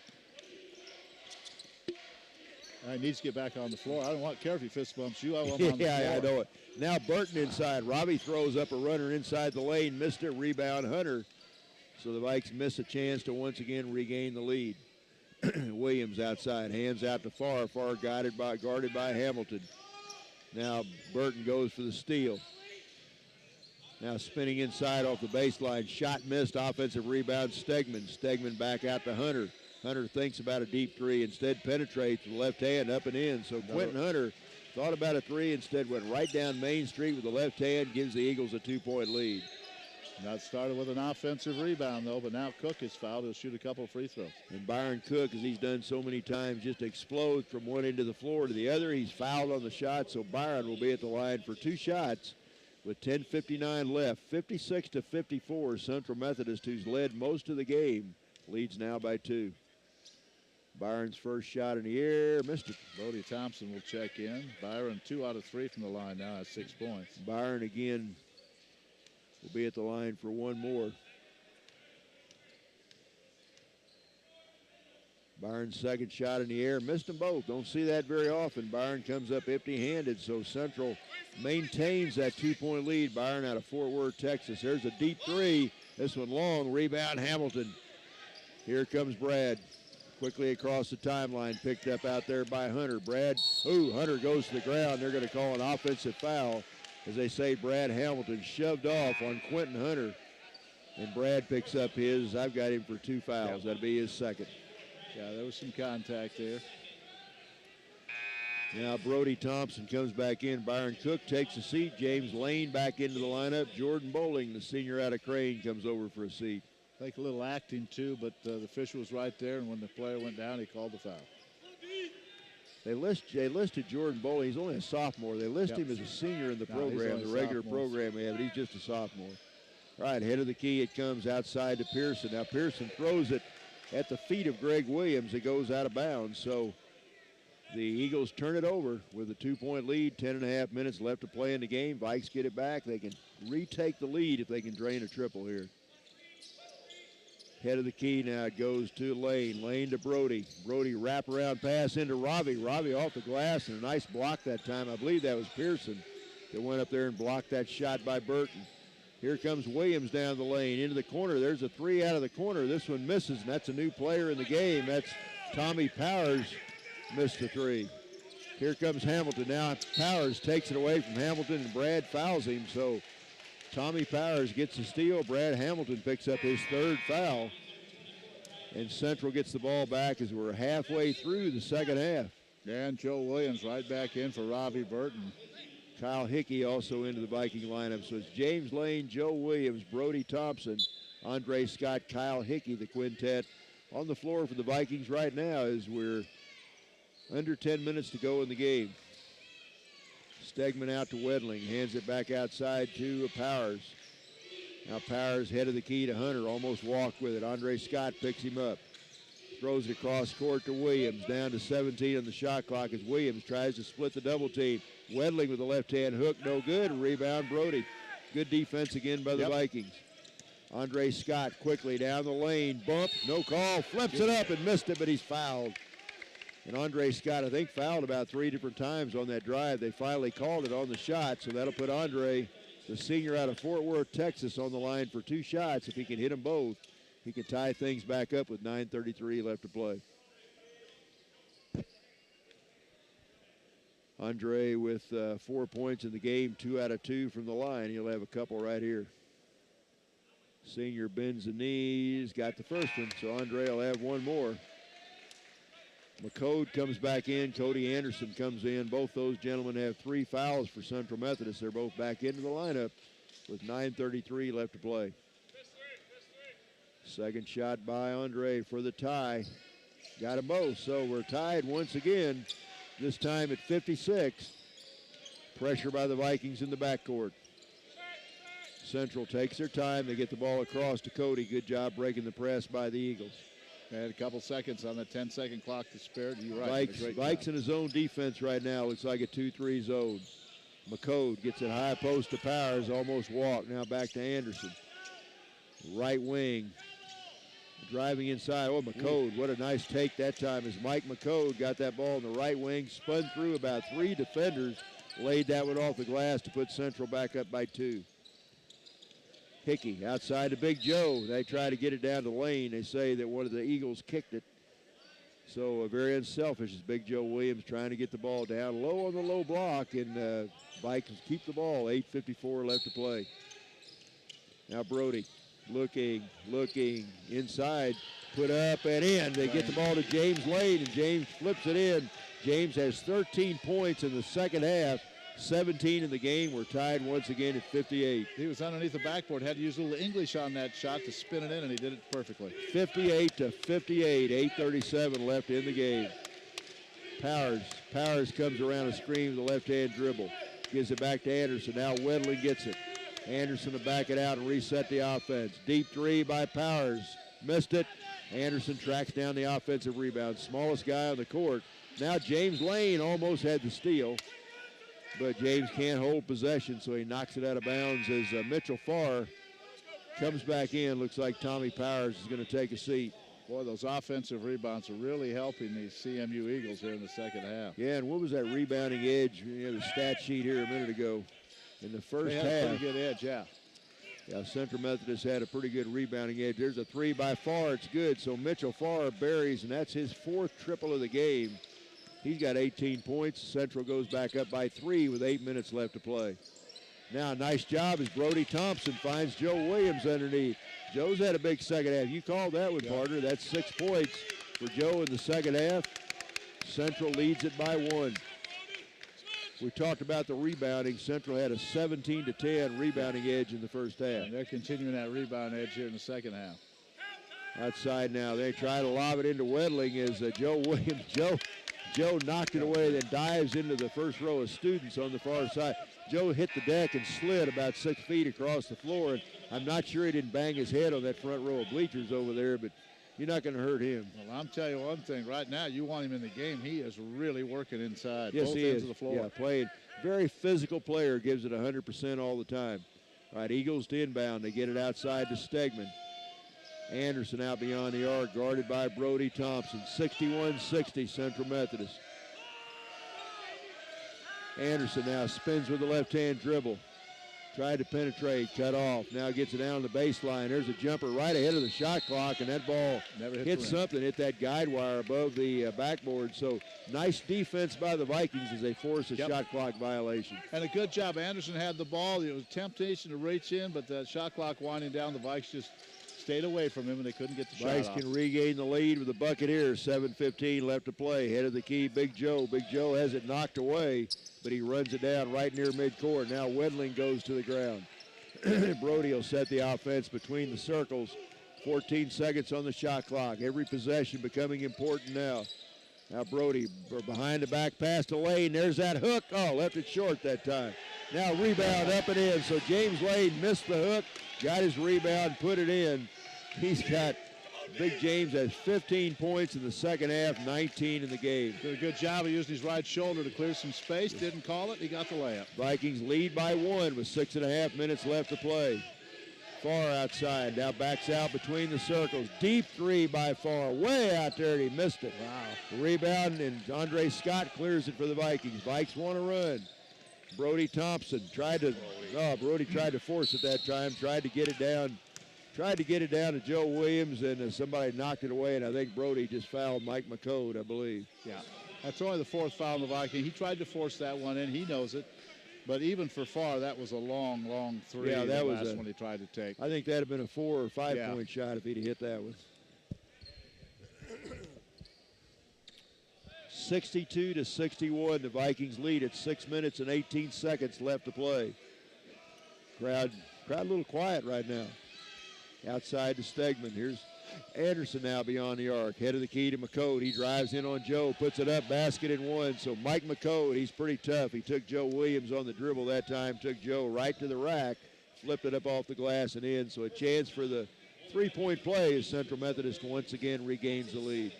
He needs to get back on the floor. I don't care if he fist bumps you. I want him on the floor. Yeah, I know it. Now Burton inside. Robbie throws up a runner inside the lane. Missed it. Rebound Hunter. So the Vikes miss a chance to once again regain the lead. Williams outside. Hands out to Farr. Farr guarded by Hamilton. Now Burton goes for the steal. Now spinning inside off the baseline. Shot missed. Offensive rebound Stegman. Stegman back out to Hunter. Hunter thinks about a deep three, instead penetrates with the left hand up and in. So Quentin Hunter thought about a three, instead went right down Main Street with the left hand, gives the Eagles a 2-point lead. That started with an offensive rebound, though, but now Cook is fouled. He'll shoot a couple free throws. And Byron Cook, as he's done so many times, just explodes from one end of the floor to the other. He's fouled on the shot, so Byron will be at the line for 2 shots with 10:59 left. 56-54, Central Methodist, who's led most of the game, leads now by 2. Byron's first shot in the air, missed it. Bodie Thompson will check in. Byron 2 out of 3 from the line now at 6 points. Byron again will be at the line for one more. Byron's second shot in the air, missed them both. Don't see that very often. Byron comes up empty-handed, so Central maintains that 2-point lead. Byron out of Fort Worth, Texas. There's a deep three. This one long, rebound Hamilton. Here comes Brad. Quickly across the timeline, picked up out there by Hunter. Hunter goes to the ground. They're going to call an offensive foul. As they say, Brad Hamilton shoved off on Quentin Hunter. And Brad picks up his. I've got him for 2 fouls. That'll be his second. Yeah, there was some contact there. Now Brody Thompson comes back in. Byron Cook takes a seat. James Lane back into the lineup. Jordan Bowling, the senior out of Crane, comes over for a seat. I think a little acting too, but the official was right there, and when the player went down, he called the foul. They listed Jordan Bowling. He's only a sophomore. They list him as a senior in the program, the regular program we have, but he's just a sophomore. All right, head of the key, it comes outside to Pearson. Now Pearson throws it at the feet of Greg Williams. It goes out of bounds, so the Eagles turn it over with a 2-point lead, 10.5 minutes left to play in the game. Vikes get it back. They can retake the lead if they can drain a triple here. Head of the key now, it goes to Lane. Lane to Brody. Brody wraparound pass into Ravi. Ravi off the glass and a nice block that time. I believe that was Pearson that went up there and blocked that shot by Burton. Here comes Williams down the lane into the corner. There's a three out of the corner. This one misses, and that's a new player in the game. That's Tommy Powers, missed the three. Here comes Hamilton. Now Powers takes it away from Hamilton, and Brad fouls him. So Tommy Powers gets the steal. Brad Hamilton picks up his third foul. And Central gets the ball back as we're halfway through the second half. And Joe Williams right back in for Ravi Burton. Kyle Hickey also into the Viking lineup. So it's James Lane, Joe Williams, Brody Thompson, Andre Scott, Kyle Hickey, the quintet on the floor for the Vikings right now as we're under 10 minutes to go in the game. Stegman out to Wedling, hands it back outside to Powers. Now Powers head of the key to Hunter, almost walked with it. Andre Scott picks him up. Throws it across court to Williams, down to 17 on the shot clock as Williams tries to split the double team. Wedling with the left-hand hook, no good. Rebound Brody. Good defense again by the Vikings. Andre Scott quickly down the lane, bump, no call, flips it up and missed it, but he's fouled. And Andre Scott, I think, fouled about 3 different times on that drive. They finally called it on the shot, so that'll put Andre, the senior out of Fort Worth, Texas, on the line for 2 shots. If he can hit them both, he can tie things back up with 9:33 left to play. Andre with 4 points in the game, 2 out of 2 from the line. He'll have a couple right here. Senior bends the knees, got the first one, so Andre will have one more. McCode comes back in. Cody Anderson comes in. Both those gentlemen have 3 fouls for Central Methodist. They're both back into the lineup with 9:33 left to play. Second shot by Andre for the tie. Got them both, so we're tied once again, this time at 56. Pressure by the Vikings in the backcourt. Central takes their time. They get the ball across to Cody. Good job breaking the press by the Eagles. And a couple seconds on the 10-second clock to spare. You're right. Vikes in his own defense right now. Looks like a 2-3 zone. McCode gets it high post to Powers. Almost walked. Now back to Anderson. Right wing. Driving inside. Oh, McCode. What a nice take that time as Mike McCode got that ball in the right wing. Spun through about 3 defenders. Laid that one off the glass to put Central back up by 2. Hickey outside to Big Joe. They try to get it down the lane. They say that one of the Eagles kicked it. So very unselfish is Big Joe Williams trying to get the ball down low on the low block, and Vikings keep the ball. 8:54 left to play. Now Brody looking inside, put up and in. They get the ball to James Lane, and James flips it in. James has 13 points in the second half. 17 in the game. We're tied once again at 58. He was underneath the backboard, had to use a little English on that shot to spin it in, and he did it perfectly. 58-58, 8:37 left in the game. Powers comes around a screen with a left-hand dribble. Gives it back to Anderson. Now Wedling gets it. Anderson to back it out and reset the offense. Deep three by Powers. Missed it. Anderson tracks down the offensive rebound. Smallest guy on the court. Now James Lane almost had the steal, but James can't hold possession, so he knocks it out of bounds as Mitchell Farr comes back in. Looks like Tommy Powers is going to take a seat. Boy, those offensive rebounds are really helping these CMU Eagles here in the second half. Yeah, and what was that rebounding edge? You know, the stat sheet here a minute ago. In the first half. They had a pretty good edge, yeah. Yeah, Central Methodist had a pretty good rebounding edge. There's a three by Farr. It's good. So Mitchell Farr buries, and that's his 4th triple of the game. He's got 18 points. Central goes back up by 3 with 8 minutes left to play. Now, nice job as Brody Thompson finds Joe Williams underneath. Joe's had a big second half. You called that one, partner. That's 6 points for Joe in the second half. Central leads it by 1. We talked about the rebounding. Central had a 17-10 rebounding edge in the first half. And they're continuing that rebound edge here in the second half. Outside now, they try to lob it into Wedling as Joe Williams. Joe knocked it away, then dives into the first row of students on the far side. Joe hit the deck and slid about 6 feet across the floor, and I'm not sure he didn't bang his head on that front row of bleachers over there, but you're not going to hurt him. Well, I'm telling you one thing. Right now, you want him in the game. He is really working inside. Yes, both he ends is. of the floor. Yeah, playing. Very physical player, gives it 100% all the time. All right, Eagles to inbound. They get it outside to Stegman. Anderson out beyond the arc, guarded by Brody Thompson. 61-60, Central Methodist. Anderson now spins with the left-hand dribble. Tried to penetrate, cut off. Now gets it down the baseline. There's a jumper right ahead of the shot clock, and that ball hit something, hit that guide wire above the backboard. So nice defense by the Vikings as they force a shot clock violation. And a good job. Anderson had the ball. It was a temptation to reach in, but the shot clock winding down. The Vikes just stayed away from him, and they couldn't get the shot off. Vikes can regain the lead with the Buccaneers. 7:15 left to play. Head of the key, Big Joe. Big Joe has it knocked away, but he runs it down right near midcourt. Now Wedling goes to the ground. Brody will set the offense between the circles. 14 seconds on the shot clock. Every possession becoming important now. Now Brody behind the back pass to Lane. There's that hook. Oh, left it short that time. Now rebound up and in. So James Lane missed the hook, got his rebound, put it in. He's got, Big James has 15 points in the second half, 19 in the game. Did a good job of using his right shoulder to clear some space. Didn't call it. He got the layup. Vikings lead by 1 with 6.5 minutes left to play. Farr outside. Now backs out between the circles. Deep three by Farr. Way out there, and he missed it. Wow. Rebound, and Andre Scott clears it for the Vikings. Vikes want to run. Brody Thompson tried to, Brody tried to force it that time. Tried to get it down to Joe Williams, and somebody knocked it away, and I think Brody just fouled Mike McCode, I believe. Yeah, that's only the 4th foul in the Viking. He tried to force that one in. He knows it. But even for Farr, that was a long, long three. Yeah, that was one he tried to take. I think that would have been a 4 or 5 point shot if he'd hit that one. 62-61, the Vikings lead at 6 minutes and 18 seconds left to play. Crowd a little quiet right now. Outside to Stegman. Here's Anderson now beyond the arc. Head of the key to McCode. He drives in on Joe, puts it up, basket and one. So Mike McCode, he's pretty tough. He took Joe Williams on the dribble that time, took Joe right to the rack, flipped it up off the glass and in. So a chance for the three-point play as Central Methodist once again regains the lead.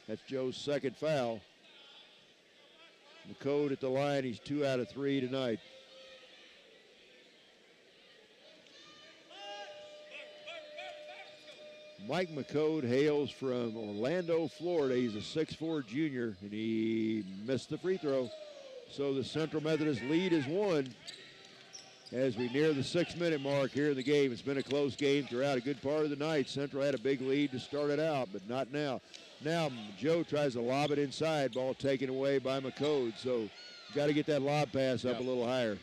That's Joe's second foul. McCode at the line. He's 2 out of 3 tonight. Mike McCode hails from Orlando, Florida. He's a 6'4 junior, and he missed the free throw. So the Central Methodist lead is 1 as we near the 6-minute mark here in the game. It's been a close game throughout a good part of the night. Central had a big lead to start it out, but not now. Now Joe tries to lob it inside, ball taken away by McCode. So got to get that lob pass up a little higher.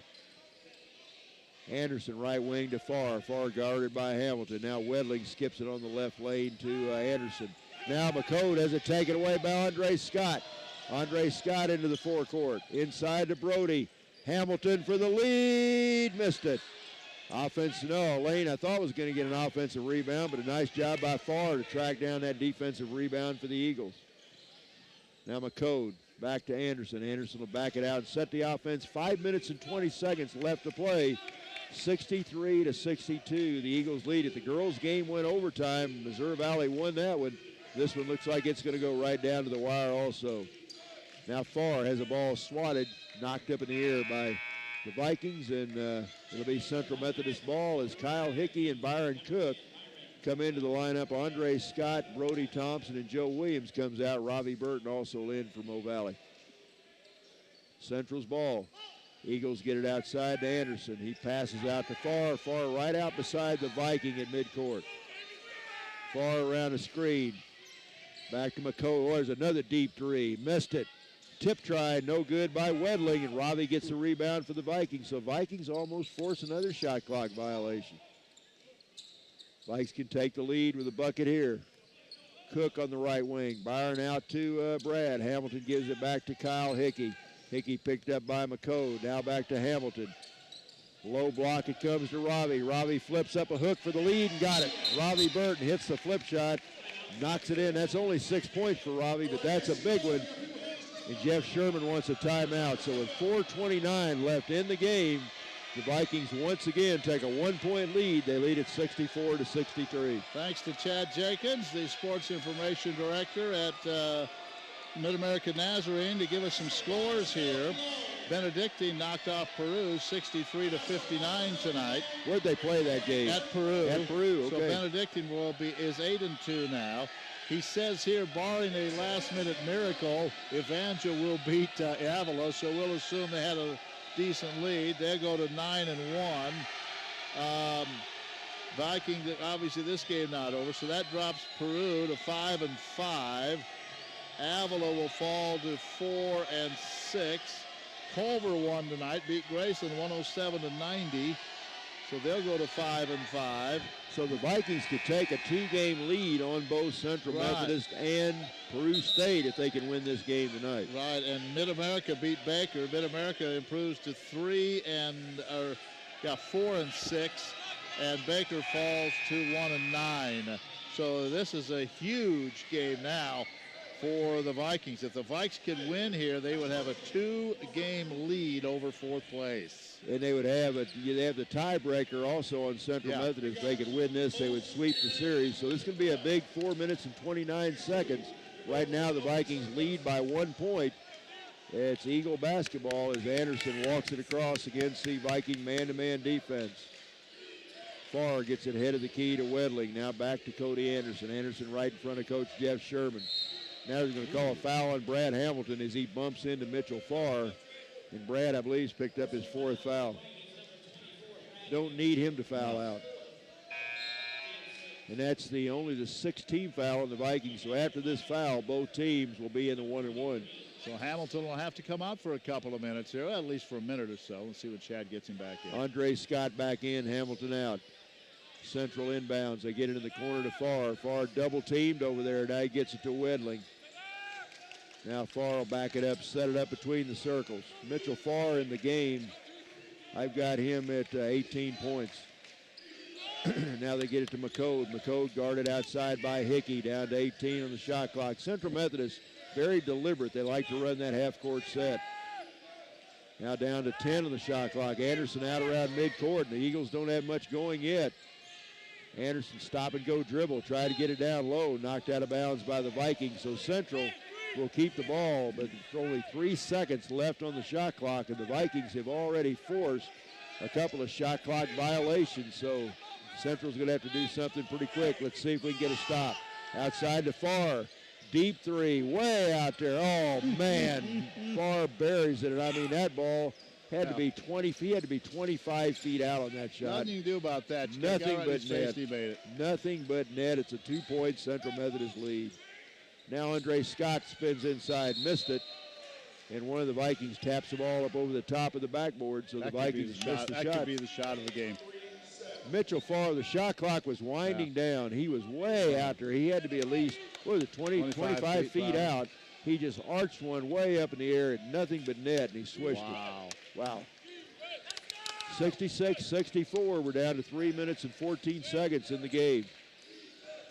Anderson right wing to Farr. Farr guarded by Hamilton. Now Wedling skips it on the left lane to Anderson. Now McCode has it taken away by Andre Scott. Andre Scott into the forecourt. Inside to Brody. Hamilton for the lead. Missed it. Offense, no. Lane, I thought was going to get an offensive rebound, but a nice job by Farr to track down that defensive rebound for the Eagles. Now McCode back to Anderson. Anderson will back it out and set the offense. 5 minutes and 20 seconds left to play. 63-62, the Eagles lead it. The girls' game went overtime. Missouri Valley won that one. This one looks like it's going to go right down to the wire also. Now Farr has a ball swatted, knocked up in the air by the Vikings, and it'll be Central Methodist ball as Kyle Hickey and Byron Cook come into the lineup. Andre Scott, Brody Thompson, and Joe Williams comes out. Robbie Burton also in for Mo Valley. Central's ball. Eagles get it outside to Anderson. He passes out to Farr right out beside the Viking at midcourt. Farr around the screen. Back to McCoy. Oh, there's another deep three. Missed it. Tip try, no good by Wedling, and Robbie gets the rebound for the Vikings. So Vikings almost force another shot clock violation. Vikes can take the lead with a bucket here. Cook on the right wing. Byron out to Brad. Hamilton gives it back to Kyle Hickey. Hickey picked up by McCode. Now back to Hamilton. Low block, it comes to Robbie. Robbie flips up a hook for the lead and got it. Robbie Burton hits the flip shot, knocks it in. That's only 6 points for Robbie, but that's a big one. And Jeff Sherman wants a timeout. So with 4:29 left in the game, the Vikings once again take a 1-point lead. They lead at 64-63. Thanks to Chad Jenkins, the sports information director at Mid-American Nazarene, to give us some scores here. Benedictine knocked off Peru 63-59 tonight. Where'd they play that game? At Peru. At Peru, okay. So Benedictine is 8-2 now. He says here, barring a last-minute miracle, Evangel will beat Avila, so we'll assume they had a decent lead. They go to 9-1. Viking, obviously this game not over, so that drops Peru to 5-5. Avila will fall to 4-6. Culver won tonight, beat Graceland 107-90. So they'll go to 5-5. So the Vikings could take a 2-game lead on both Central Methodist and Peru State if they can win this game tonight. Right, and Mid-America beat Baker. Mid-America improves to 4-6, and Baker falls to 1-9. So this is a huge game now for the Vikings. If the Vikes could win here, they would have a 2-game lead over fourth place. And they would have the tiebreaker also on Central Methodist. If they could win this, they would sweep the series. So this is going to be a big 4 minutes and 29 seconds. Right now, the Vikings lead by 1 point. It's Eagle basketball as Anderson walks it across against the Viking man-to-man defense. Farr gets it head of the key to Wedling. Now back to Cody Anderson. Anderson right in front of Coach Jeff Sherman. Now he's going to call a foul on Brad Hamilton as he bumps into Mitchell Farr. And Brad, I believe, has picked up his 4th foul. Don't need him to foul out. And that's only the 16th foul on the Vikings. So after this foul, both teams will be in the 1-1. So Hamilton will have to come out for a couple of minutes here, at least for a minute or so. Let's see what Chad gets him back in. Andre Scott back in, Hamilton out. Central inbounds. They get it in the corner to Farr. Farr double teamed over there. Now he gets it to Wedling. Now Farr will back it up, set it up between the circles. Mitchell Farr in the game. I've got him at 18 points. Now they get it to McCode. McCode guarded outside by Hickey, down to 18 on the shot clock. Central Methodist, very deliberate. They like to run that half-court set. Now down to 10 on the shot clock. Anderson out around midcourt, and the Eagles don't have much going yet. Anderson stop-and-go dribble, try to get it down low, knocked out of bounds by the Vikings. So Central will keep the ball, but it's only 3 seconds left on the shot clock, and the Vikings have already forced a couple of shot clock violations. So Central's going to have to do something pretty quick. Let's see if we can get a stop. Outside to Farr. Deep three, way out there. Oh, man. Farr buries it. And I mean, that ball had to be 20 feet. He had to be 25 feet out on that shot. Nothing you can do about that. Nothing but net. Nothing but net. It's a 2-point Central Methodist lead. Now Andre Scott spins inside, missed it. And one of the Vikings taps the ball up over the top of the backboard, so the Vikings missed the shot. That could be the shot of the game. Mitchell Farr, the shot clock was winding down. He was way out there. He had to be at least, 25 feet out. He just arched one way up in the air and nothing but net, and he swished it. Wow. 66-64. We're down to 3 minutes and 14 seconds in the game.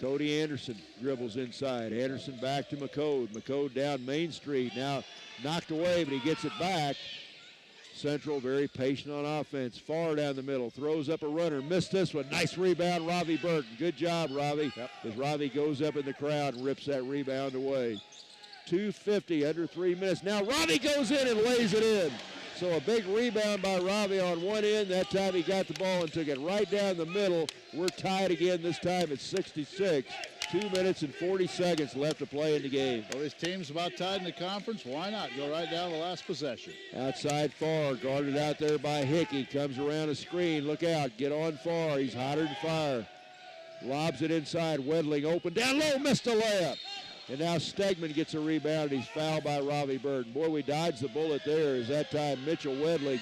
Cody Anderson dribbles inside. Anderson back to McCode. McCode down Main Street. Now knocked away, but he gets it back. Central very patient on offense. Far down the middle. Throws up a runner. Missed this one. Nice rebound, Robbie Burton. Good job, Robbie. As Robbie goes up in the crowd and rips that rebound away. 2:50, under 3 minutes. Now Robbie goes in and lays it in. So a big rebound by Ravi on one end. That time he got the ball and took it right down the middle. We're tied again. This time it's 66. 2 minutes and 40 seconds left to play in the game. Well, this team's about tied in the conference. Why not? Go right down the last possession. Outside far, guarded out there by Hickey. Comes around a screen. Look out. Get on far. He's hotter than fire. Lobs it inside. Wedling open. Down low. Missed a layup. And now Stegman gets a rebound. He's fouled by Ravi Burton. Boy, we dodged the bullet there as that time Mitchell Wedling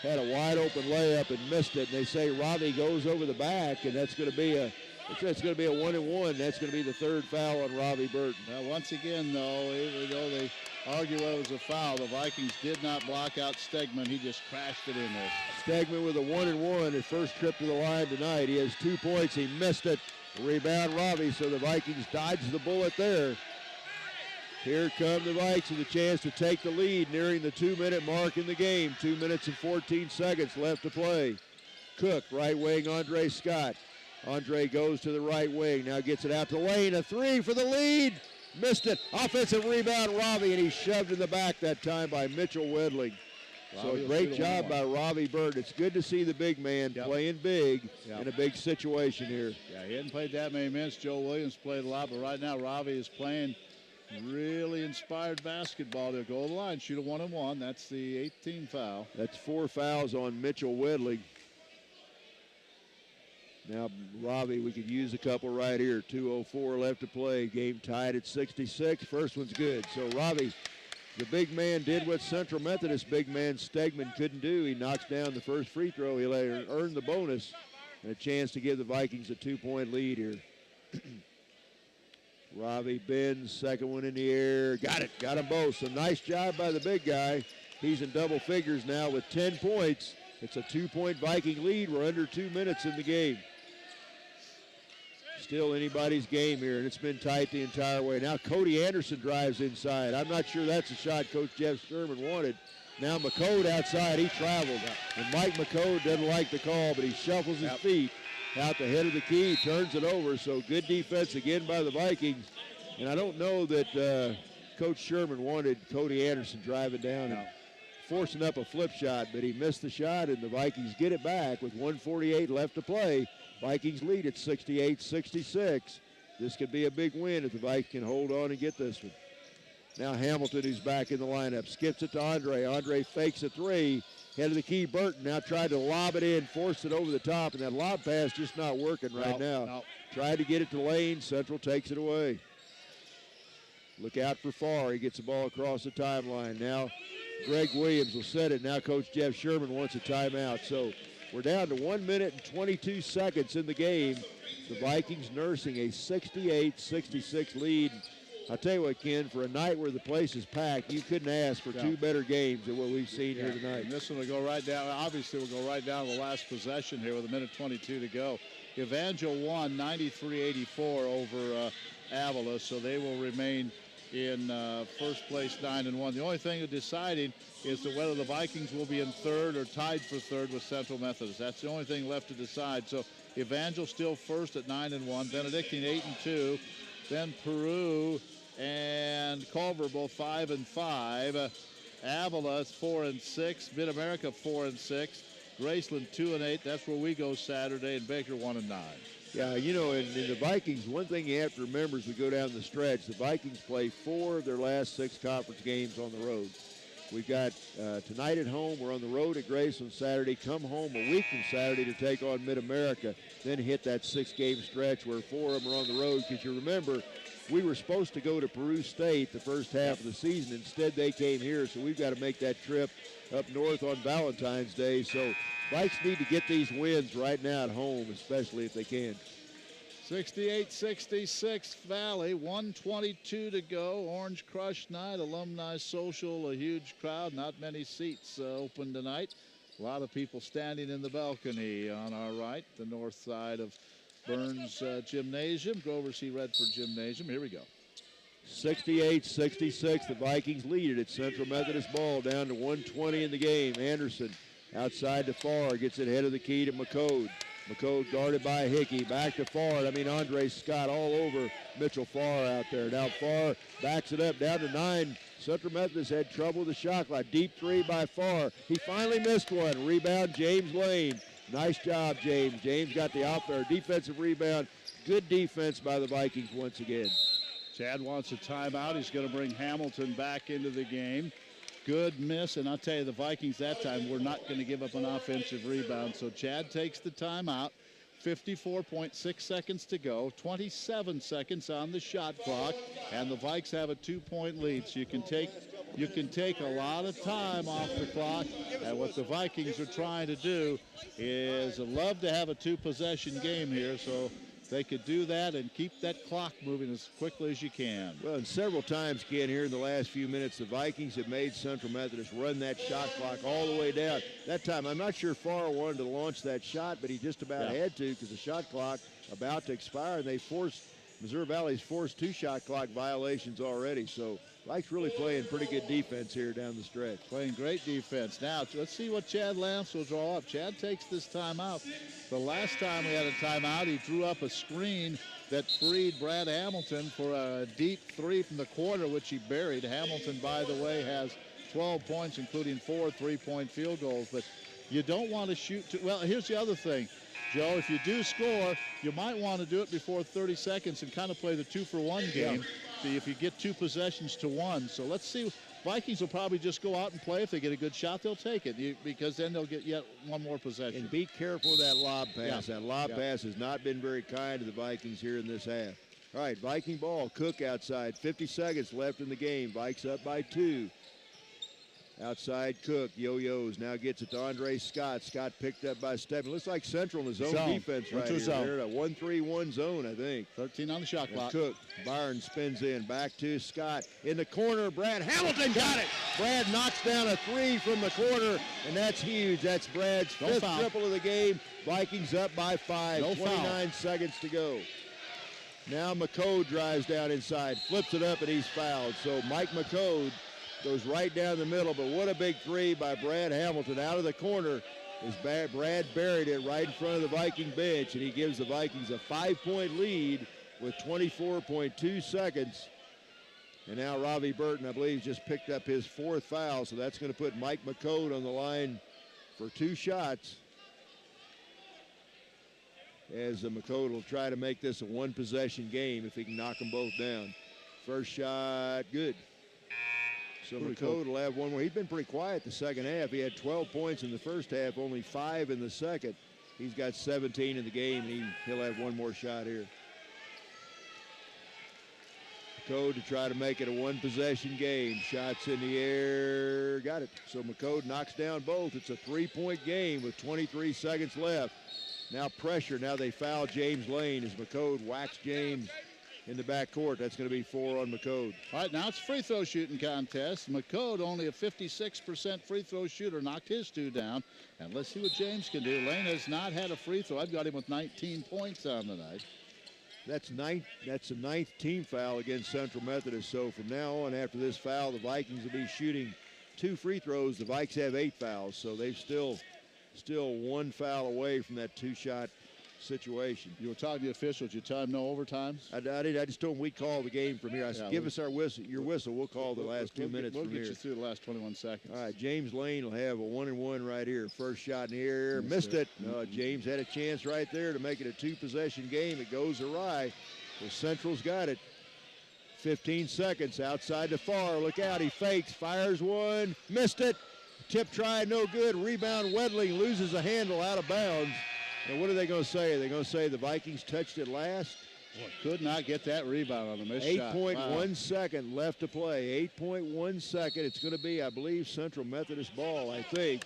had a wide open layup and missed it. And they say Ravi goes over the back, and that's going to be a 1-and-1. That's going to be the third foul on Ravi Burton. Now, once again, though, even though they argue it was a foul, the Vikings did not block out Stegman. He just crashed it in there. Stegman with a 1-and-1, his first trip to the line tonight. He has 2 points. He missed it. Rebound Ravi, so the Vikings dodged the bullet there. Here come the Vikes with a chance to take the lead, nearing the 2-minute mark in the game. 2 minutes and 14 seconds left to play. Cook, right wing, Andre Scott. Andre goes to the right wing, now gets it out to Lane. A three for the lead. Missed it. Offensive rebound, Ravi, and he's shoved in the back that time by Mitchell Wedling. So a great job by Ravi Burton. It's good to see the big man playing big in a big situation here. Yeah, he hadn't played that many minutes. Joe Williams played a lot, but right now Ravi is playing really inspired basketball. They'll go to the line, shoot a 1-and-1. That's the 18th foul. That's 4 fouls on Mitchell Wedling. Now, Ravi, we could use a couple right here. 2:04 left to play. Game tied at 66. First one's good. So Ravi, the big man, did what Central Methodist big man Stegman couldn't do. He knocks down the first free throw. He'll earn the bonus and a chance to give the Vikings a 2-point lead here. Ravi bends, second one in the air. Got it. Got them both. So nice job by the big guy. He's in double figures now with 10 points. It's a 2-point Viking lead. We're under 2 minutes in the game. Still anybody's game here, and it's been tight the entire way. Now Cody Anderson drives inside. I'm not sure that's a shot Coach Jeff Sherman wanted. Now McCode outside. He traveled. And Mike McCode doesn't like the call, but he shuffles his feet out the head of the key, turns it over. So good defense again by the Vikings. And I don't know that Coach Sherman wanted Cody Anderson driving down and forcing up a flip shot, but he missed the shot, and the Vikings get it back with 1:48 left to play. Vikings lead at 68-66. This could be a big win if the Vikings can hold on and get this one. Now Hamilton, who's back in the lineup, skips it to Andre. Andre fakes a three. Head of the key, Burton now tried to lob it in, forced it over the top, and that lob pass just not working right now. Tried to get it to Lane. Central takes it away. Look out for Farr. He gets the ball across the timeline. Now Greg Williams will set it. Now Coach Jeff Sherman wants a timeout. So we're down to 1 minute and 22 seconds in the game. The Vikings nursing a 68-66 lead. I'll tell you what, Ken, for a night where the place is packed, you couldn't ask for two better games than what we've seen here tonight. And this one will go right down. Obviously, we'll go right down to the last possession here with a minute 22 to go. Evangel won 93-84 over Avila, so they will remain in first place 9-1. The only thing deciding is whether the Vikings will be in third or tied for third with Central Methodist. That's the only thing left to decide. So Evangel still first at 9-1, Benedictine 8-2, then Peru and Culver both 5-5. Avila is 4-6, Mid-America 4-6, Graceland 2-8. That's where we go Saturday, and Baker 1-9. Yeah, you know, in the Vikings, one thing you have to remember as we go down the stretch, the Vikings play 4 of their last 6 conference games on the road. We've got tonight at home. We're on the road at Graceland Saturday. Come home a week from Saturday to take on Mid-America. Then hit that 6-game stretch where 4 of them are on the road. Because you remember, we were supposed to go to Peru State the first half of the season. Instead, they came here. So we've got to make that trip up north on Valentine's Day. So Vikes need to get these wins right now at home, especially if they can. 68-66 Valley, 1:22 to go. Orange Crush night, alumni social, a huge crowd, not many seats open tonight. A lot of people standing in the balcony on our right, the north side of Burns Gymnasium, Grover C. Redford Gymnasium. Here we go. 68-66, the Vikings lead it at Central Methodist ball, down to 1:20 in the game. Anderson outside to Farr, gets it head of the key to McCode. McCode guarded by Hickey. Back to Farr. Andre Scott all over Mitchell Farr out there. Now Farr backs it up down to 9. Central Methodist had trouble with the shot clock. Deep three by Farr. He finally missed one. Rebound, James Lane. Nice job, James. James got the defensive rebound. Good defense by the Vikings once again. Chad wants a timeout. He's going to bring Hamilton back into the game. Good miss, and I'll tell you, the Vikings that time were not going to give up an offensive rebound. So Chad takes the timeout. 54.6 seconds to go, 27 seconds on the shot clock, and the Vikes have a 2-point lead. So you can take a lot of time off the clock, and what the Vikings are trying to do is love to have a 2-possession game here, so they could do that and keep that clock moving as quickly as you can. Well, and several times, Ken, here in the last few minutes, the Vikings have made Central Methodist run that shot clock all the way down. That time, I'm not sure Farr wanted to launch that shot, but he just about had to because the shot clock about to expire, and Missouri Valley's forced 2 shot clock violations already. So Vikes really playing pretty good defense here down the stretch. Playing great defense. Now, let's see what Chad Lance will draw up. Chad takes this timeout. The last time we had a timeout, he drew up a screen that freed Brad Hamilton for a deep 3 from the corner, which he buried. Hamilton, by the way, has 12 points, including 4 3-point field goals. But you don't want to shoot well, here's the other thing, Joe. If you do score, you might want to do it before 30 seconds and kind of play the 2-for-1 game. See if you get 2 possessions to 1. So let's see. Vikings will probably just go out and play. If they get a good shot, they'll take it because then they'll get yet one more possession. And be careful of that lob pass. That lob pass has not been very kind to the Vikings here in this half. All right, Viking ball. Cook outside. 50 seconds left in the game. Vikes up by 2. Outside Cook, yo-yos, now gets it to Andre Scott. Scott picked up by Stebbins. Looks like Central in the zone defense right here. They're in a 1-3-1 zone, I think. 13 on the shot clock. Cook, Byron spins in, back to Scott. In the corner, Brad Hamilton got it. Brad knocks down a 3 from the corner, and that's huge. That's Brad's 5th triple of the game. Vikings up by 5, 29 seconds to go. Now McCode drives down inside, flips it up, and he's fouled. So Mike McCode goes right down the middle, but what a big 3 by Brad Hamilton out of the corner. Brad buried it right in front of the Viking bench, and he gives the Vikings a 5-point lead with 24.2 seconds. And now Ravi Burton, I believe, just picked up his 4th foul, so that's going to put Mike McCode on the line for 2 shots. As McCode will try to make this a 1-possession game if he can knock them both down. First shot, good. So McCode will have one more. He's been pretty quiet the second half. He had 12 points in the first half, only 5 in the second. He's got 17 in the game, and he'll have one more shot here. McCode to try to make it a 1-possession game. Shots in the air, got it. So McCode knocks down both. It's a 3-point game with 23 seconds left. Now pressure. Now they foul James Lane as McCode whacks James in the backcourt. That's going to be 4 on McCode. All right, now it's a free throw shooting contest. McCode, only a 56% free throw shooter, knocked his 2 down. And let's see what James can do. Lane has not had a free throw. I've got him with 19 points on the night. That's the 9th team foul against Central Methodist. So from now on, after this foul, the Vikings will be shooting 2 free throws. The Vikes have 8 fouls, so they've still 1 foul away from that 2-shot situation. You were talking to the officials. You tell them no overtimes? I did. I just told them we call the game from here. I said, give us our whistle, your whistle. We'll call the last 2 minutes from here. We'll get you through the last 21 seconds. All right, James Lane will have a 1-and-1 right here. First shot in the air. Missed it. James had a chance right there to make it a 2-possession game. It goes awry. The Central's got it. 15 seconds outside the far. Look out. He fakes. Fires one. Missed it. Tip try, no good. Rebound, Wedling loses a handle out of bounds. And what are they going to say? Are they going to say the Vikings touched it last? Boy, could not get that rebound on the missed shot. 8.1 second left to play. 8.1 second. It's going to be, I believe, Central Methodist ball, I think.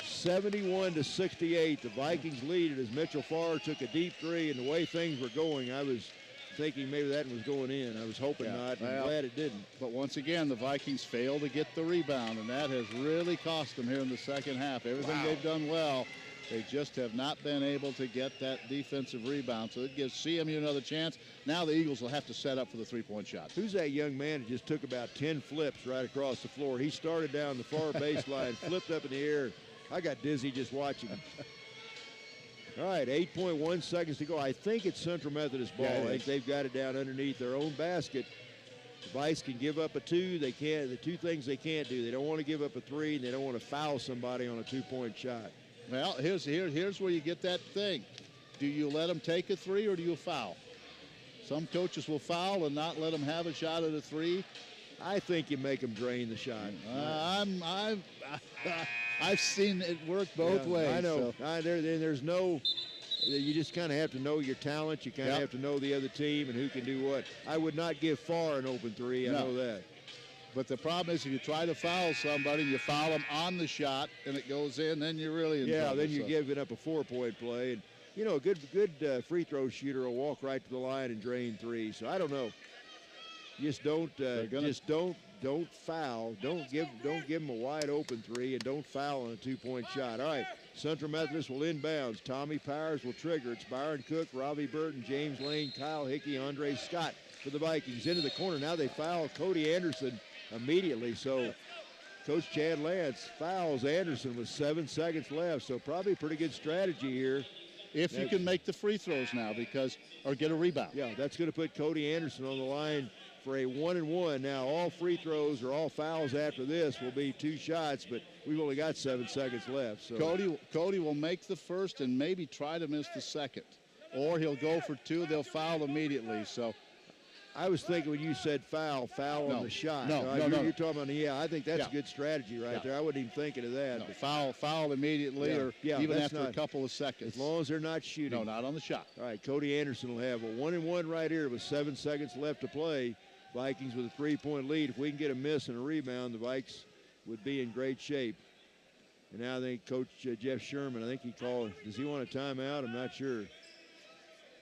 71-68. The Vikings lead it as Mitchell Farr took a deep 3. And the way things were going, I was thinking maybe that was going in. I was hoping not, and I'm glad it didn't. But once again, the Vikings failed to get the rebound, and that has really cost them here in the second half. Everything they've done well, they just have not been able to get that defensive rebound. So it gives CMU another chance. Now the Eagles will have to set up for the 3-point shot. Who's that young man that just took about 10 flips right across the floor? He started down the far baseline, flipped up in the air. I got dizzy just watching him. All right, 8.1 seconds to go. I think it's Central Methodist ball. I think they've got it down underneath their own basket. The Vice can give up a 2. They can't. The 2 things they can't do. They don't want to give up a 3, and they don't want to foul somebody on a 2-point shot. Well, here's where you get that thing. Do you let them take a 3 or do you foul? Some coaches will foul and not let them have a shot at a 3. I think you make them drain the shot. I've seen it work both ways. I know. So. There's no. You just kind of have to know your talent. You kind of have to know the other team and who can do what. I would not give Farr an open 3. I know that. But the problem is if you try to foul somebody, you foul them on the shot, and it goes in, then you're really in trouble. Then you're giving up a 4-point play. And, you know, a good free throw shooter will walk right to the line and drain 3. So I don't know. Just don't foul. Don't give them a wide open 3, and don't foul on a 2-point shot. All right, Central Methodist will inbounds. Tommy Powers will trigger. It's Byron Cook, Robbie Burton, James Lane, Kyle Hickey, Andre Scott for the Vikings. Into the corner. Now they foul Cody Anderson immediately. So Coach Chad Lance fouls Anderson with 7 seconds left. So probably a pretty good strategy here. If you can make the free throws now or get a rebound. Yeah, that's going to put Cody Anderson on the line for a 1-and-1. Now all free throws or all fouls after this will be 2 shots, but we've only got 7 seconds left. So Cody will make the first and maybe try to miss the second. Or he'll go for 2. They'll foul immediately. So I was thinking when you said foul on the shot. No. You're talking about, I think that's a good strategy right there. I wasn't even thinking of that. No, foul immediately or even after a couple of seconds. As long as they're not shooting. No, not on the shot. All right, Cody Anderson will have a 1-and-1 right here with 7 seconds left to play. Vikings with a 3-point lead. If we can get a miss and a rebound, the Vikes would be in great shape. And now I think Coach Jeff Sherman, I think he called. Does he want a timeout? I'm not sure.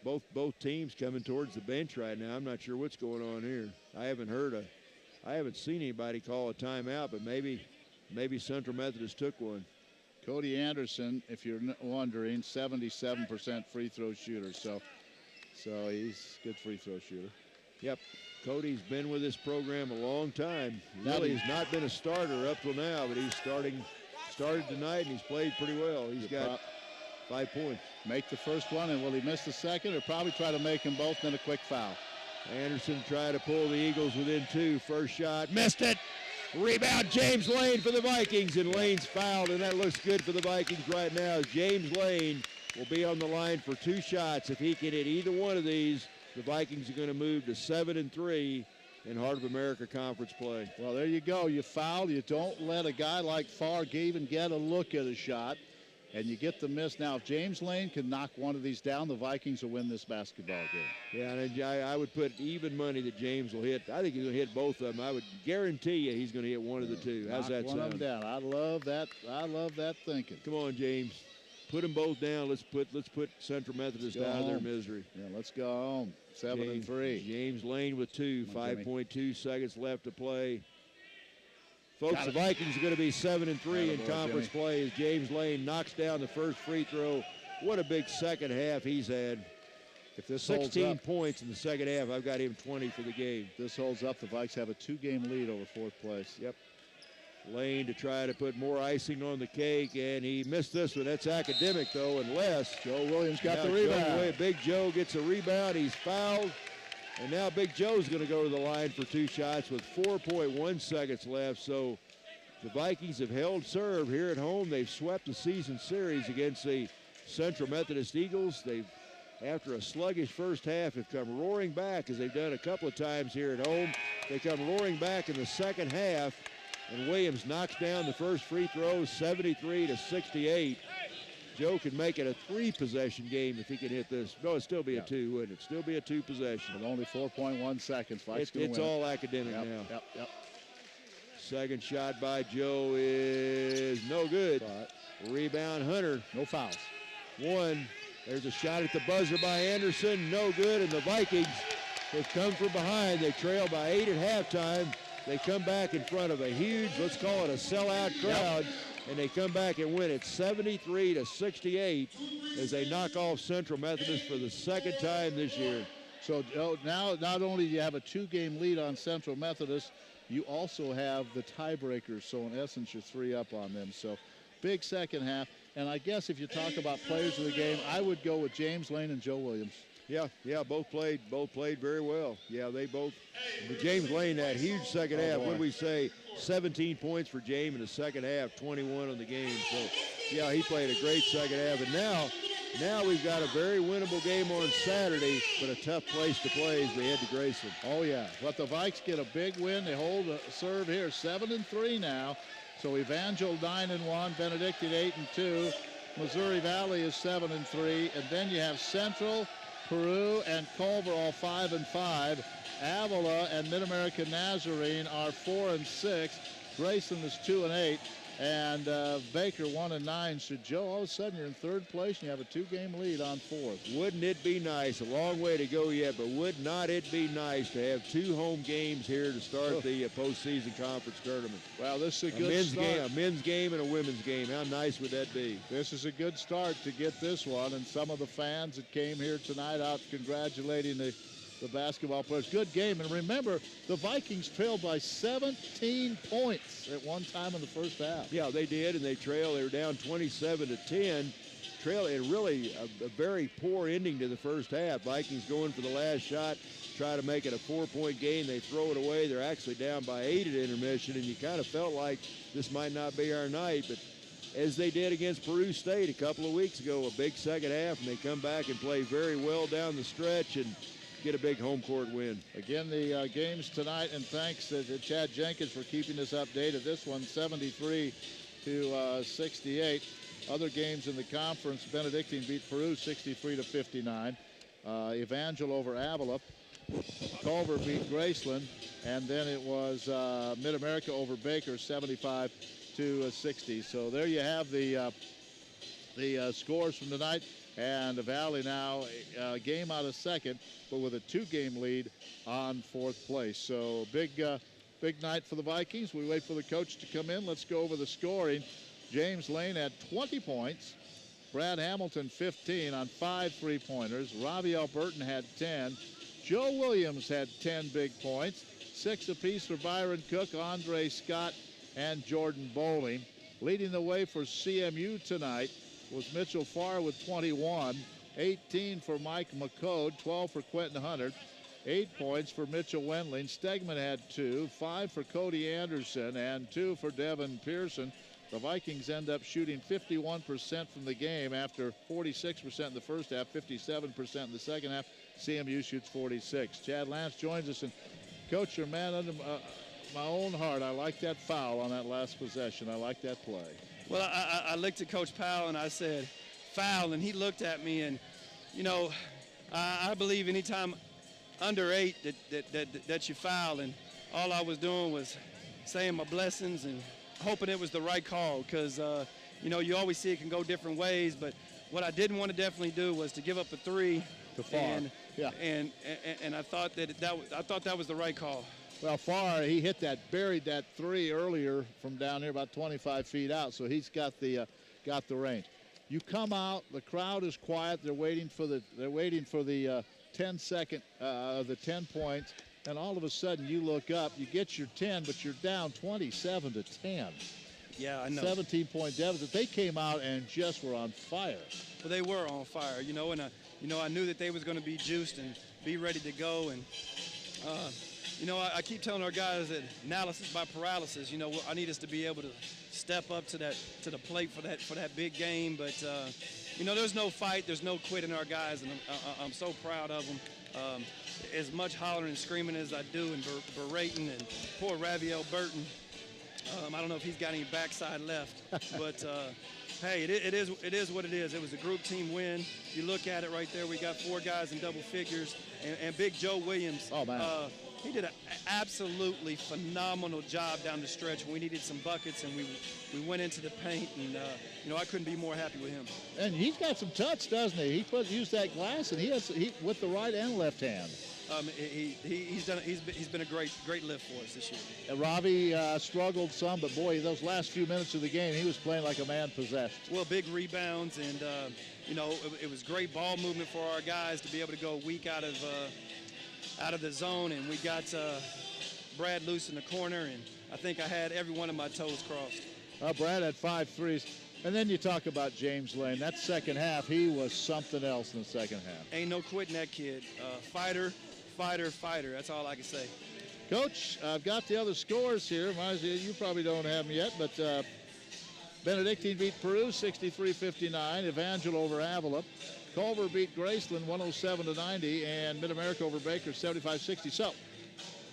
Both teams coming towards the bench right now. I'm not sure what's going on here. I haven't seen anybody call a timeout, but maybe Central Methodist took one. Cody Anderson, if you're wondering, 77% free throw shooter. So he's a good free throw shooter. Yep. Cody's been with this program a long time. He really has not been a starter up till now, but he's started tonight, and he's played pretty well. He's got 5 points. Make the first one, and will he miss the second, or probably try to make them both, then a quick foul? Anderson tried to pull the Eagles within 2. First shot, missed it. Rebound, James Lane for the Vikings, and Lane's fouled, and that looks good for the Vikings right now. James Lane will be on the line for 2 shots. If he can hit either one of these, the Vikings are going to move to 7-3 in Heart of America Conference play. Well, there you go. You foul. You don't let a guy like Farr even get a look at a shot, and you get the miss. Now, if James Lane can knock one of these down, the Vikings will win this basketball game. Yeah, and I would put even money that James will hit. I think he's going to hit both of them. I would guarantee you he's going to hit one of the 2. How's that sound? One of them down. I love that thinking. Come on, James. Put them both down. Let's put Central Methodist out of their misery. Yeah, let's go home. 7-3. James Lane with 2. 5.2 seconds left to play. Folks, the Vikings are going to be 7-3 in conference play as James Lane knocks down the first free throw. What a big second half he's had. If this 16 points in the second half, I've got him 20 for the game. If this holds up, the Vikes have a 2-game lead over 4th place. Yep. Lane to try to put more icing on the cake, and he missed this one. That's academic, though, unless Joe Williams got the rebound. Big Joe gets a rebound. He's fouled, and now Big Joe's going to go to the line for 2 shots with 4.1 seconds left. So the Vikings have held serve here at home. They've swept the season series against the Central Methodist Eagles. They've, after a sluggish first half, have come roaring back, as they've done a couple of times here at home. They come roaring back in the second half. And Williams knocks down the first free throw, 73-68. Joe could make it a 3-possession game if he can hit this. No, it'd still be a 2, wouldn't it? Still be a 2-possession. With only 4.1 seconds. It's all academic now. Yep. Second shot by Joe is no good. Rebound, Hunter. No fouls. 1. There's a shot at the buzzer by Anderson. No good, and the Vikings have come from behind. They trail by 8 at halftime. They come back in front of a huge, let's call it a sellout crowd, and they come back and win it 73-68 as they knock off Central Methodist for the second time this year. So now not only do you have a 2-game lead on Central Methodist, you also have the tiebreakers. So in essence, you're 3 up on them. So big second half. And I guess if you talk about players of the game, I would go with James Lane and Joe Williams. Yeah, both played very well. Yeah, they both. James Lane, that huge second half. What did we say? 17 points for James in the second half, 21 on the game. So, yeah, he played a great second half. And now we've got a very winnable game on Saturday, but a tough place to play as we head to Graceland. Oh yeah, but the Vikes get a big win. They hold a serve here, 7-3 now. So Evangel 9-1, Benedictine 8-2, Missouri Valley is 7-3, and then you have Central, Peru, and Culver all 5-5. Avila and Mid-American Nazarene are 4-6. Graceland is 2-8. And Baker 1-9. So, Joe, all of a sudden you're in third place and you have a 2-game lead on fourth. Wouldn't it be nice? A long way to go yet, but would not it be nice to have 2 home games here to start the postseason conference tournament? Well, this is a good start. A men's game and a women's game. How nice would that be? This is a good start to get this one. And some of the fans that came here tonight out congratulating the basketball players. Good game. And remember, the Vikings trailed by 17 points at one time in the first half. Yeah, they did, and they trailed. They were down 27-10. And really a very poor ending to the first half. Vikings going for the last shot, try to make it a 4-point game. They throw it away. They're actually down by 8 at intermission, and you kind of felt like this might not be our night. But as they did against Peru State a couple of weeks ago, a big second half, and they come back and play very well down the stretch and get a big home court win. Again, the games tonight, and thanks to Chad Jenkins for keeping us updated. This one 73-68. Other games in the conference, Benedictine beat Peru 63-59. Evangel over Avila. Culver beat Graceland, and then it was Mid-America over Baker 75-60. So there you have the scores from tonight. And the Valley now a game out of second, but with a 2-game lead on fourth place. So big night for the Vikings. We wait for the coach to come in. Let's go over the scoring. James Lane had 20 points. Brad Hamilton 15 on 5 3-pointers. Raviel Burton had 10. Joe Williams had 10 big points. 6 apiece for Byron Cook, Andre Scott, and Jordan Bowling. Leading the way for CMU tonight was Mitchell Farr with 21, 18 for Mike McCode, 12 for Quentin Hunter, 8 points for Mitchell Wendling. Stegman had 2, 5 for Cody Anderson, and 2 for Devin Pearson. The Vikings end up shooting 51% from the game after 46% in the first half, 57% in the second half. CMU shoots 46. Chad Lance joins us, and Coach, your man under my own heart, I like that foul on that last possession. I like that play. Well, I looked at Coach Powell and I said, foul, and he looked at me, and, you know, I believe anytime under 8 that you foul, and all I was doing was saying my blessings and hoping it was the right call, because, you know, you always see it can go different ways, but what I didn't want to definitely do was to give up a 3. To Farr. And I thought that was the right call. Well, Farr, he buried that 3 earlier from down here about 25 feet out, so he's got the range. You come out, the crowd is quiet. They're waiting for the 10-second, the 10 points, and all of a sudden you look up, you get your 10, but you're down 27-10. Yeah, I know. 17-point deficit. They came out and just were on fire. Well, they were on fire, you know, and I knew that they was going to be juiced and be ready to go, and. You know, I keep telling our guys that analysis by paralysis. You know, I need us to be able to step up to the plate for that big game. But you know, there's no fight, there's no quit in our guys, and I'm so proud of them. As much hollering and screaming as I do, and berating, and poor Raviel Burton. I don't know if he's got any backside left, but. Hey, it is what it is. It was a group team win. You look at it right there. We got 4 guys in double figures, and Big Joe Williams. Oh man. He did an absolutely phenomenal job down the stretch. We needed some buckets, and we went into the paint, and you know, I couldn't be more happy with him. And he's got some touch, doesn't he? He used that glass, and he with the right and left hand. He's been a great lift for us this year. And Ravi struggled some, but boy, those last few minutes of the game, he was playing like a man possessed. Well, big rebounds, and you know, it was great ball movement for our guys to be able to go weak out of the zone, and we got Brad loose in the corner, and I think I had every one of my toes crossed. Brad had 5 threes. And then you talk about James Lane. That second half, he was something else in the second half. Ain't no quitting that kid. Fighter, fighter, fighter. That's all I can say. Coach, I've got the other scores here. You probably don't have them yet, but Benedictine beat Peru 63-59. Evangel over Avila. Culver beat Graceland 107-90, and Mid-America over Baker 75-60. So,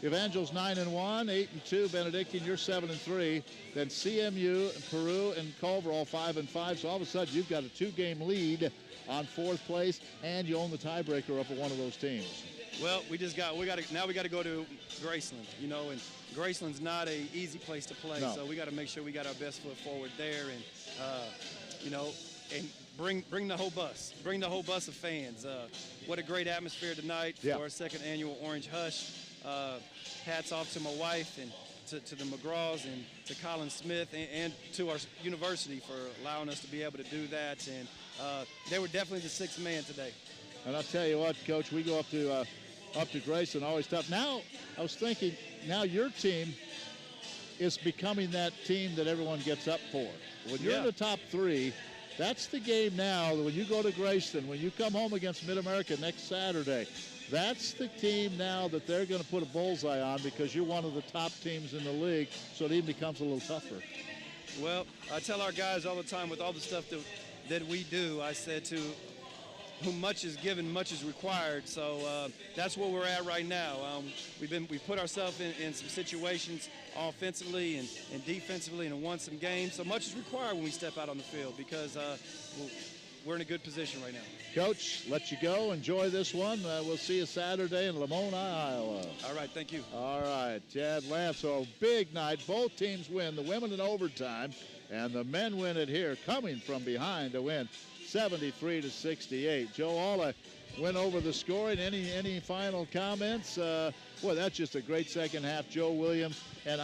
Evangel's 9-1, 8-2. Benedictine, you're 7-3. Then CMU, Peru, and Culver all 5-5. So all of a sudden, you've got a 2-game lead on fourth place, and you own the tiebreaker up at one of those teams. Well, we got to go to Graceland, you know, and Graceland's not an easy place to play, No. so we got to make sure we got our best foot forward there, and you know, and bring the whole bus, of fans. What a great atmosphere tonight for our second annual Orange Hush. Hats off to my wife and to the McGraws and to Colin Smith and to our university for allowing us to be able to do that, and they were definitely the sixth man today. And I'll tell you what, Coach, we go up to Graceland, always tough. Now, I was thinking, now your team is becoming that team that everyone gets up for. When you're in the top three, that's the game now. When you go to Graceland, when you come home against Mid-America next Saturday, that's the team now that they're going to put a bullseye on because you're one of the top teams in the league, so it even becomes a little tougher. Well, I tell our guys all the time with all the stuff that we do, I said to whom much is given, much is required. So that's where we're at right now. We put ourselves in some situations offensively and defensively and won some games. So much is required when we step out on the field because we're in a good position right now. Coach, let you go. Enjoy this one. We'll see you Saturday in Lamoni, Iowa. All right, thank you. All right, Chad Lance. So big night. Both teams win. The women in overtime, and the men win it here, coming from behind to win 73-68. Joe Alla went over the scoring. Any final comments? Boy, that's just a great second half. Joe Williams, and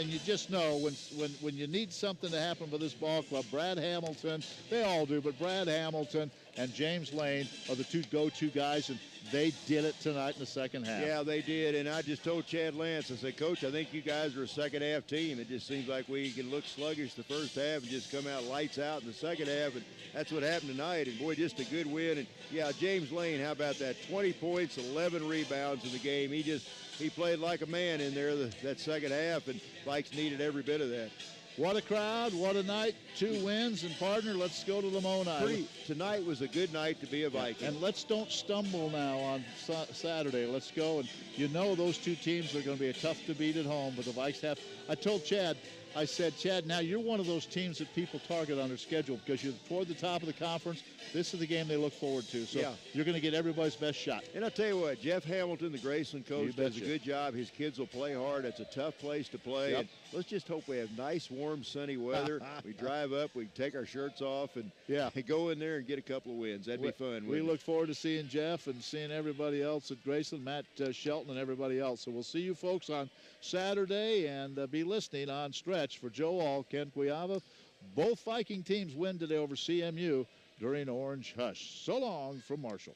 you just know when you need something to happen for this ball club, Brad Hamilton, they all do, but Brad Hamilton and James Lane are the two go-to guys, and they did it tonight in the second half. Yeah, they did, and I just told Chad Lance, I said, Coach, I think you guys are a second half team. It just seems like we can look sluggish the first half and just come out lights out in the second half, and that's what happened tonight, and boy, just a good win. And yeah, James Lane, how about that? 20 points, 11 rebounds in the game. He played like a man in there that second half, and Vikes needed every bit of that. What a crowd, what a night, 2 wins, and partner, let's go to Lamoni. Tonight was a good night to be a Viking. And let's don't stumble now on Saturday. Let's go, and you know those two teams are going to be tough to beat at home, but the Vikes have. I told Chad, I said, Chad, now you're one of those teams that people target on their schedule because you're toward the top of the conference. This is the game they look forward to. So you're going to get everybody's best shot. And I'll tell you what, Jeff Hamilton, the Graceland coach, does a good job. His kids will play hard. It's a tough place to play. Yep. And let's just hope we have nice, warm, sunny weather. We drive up, we take our shirts off, and go in there and get a couple of wins. That'd be fun. We look forward to seeing Jeff and seeing everybody else at Graceland, Matt Shelton, and everybody else. So we'll see you folks on Saturday, and be listening on Stretch for Joe All, Ken Cuiava. Both Viking teams win today over CMU during Orange Hush. So long from Marshall.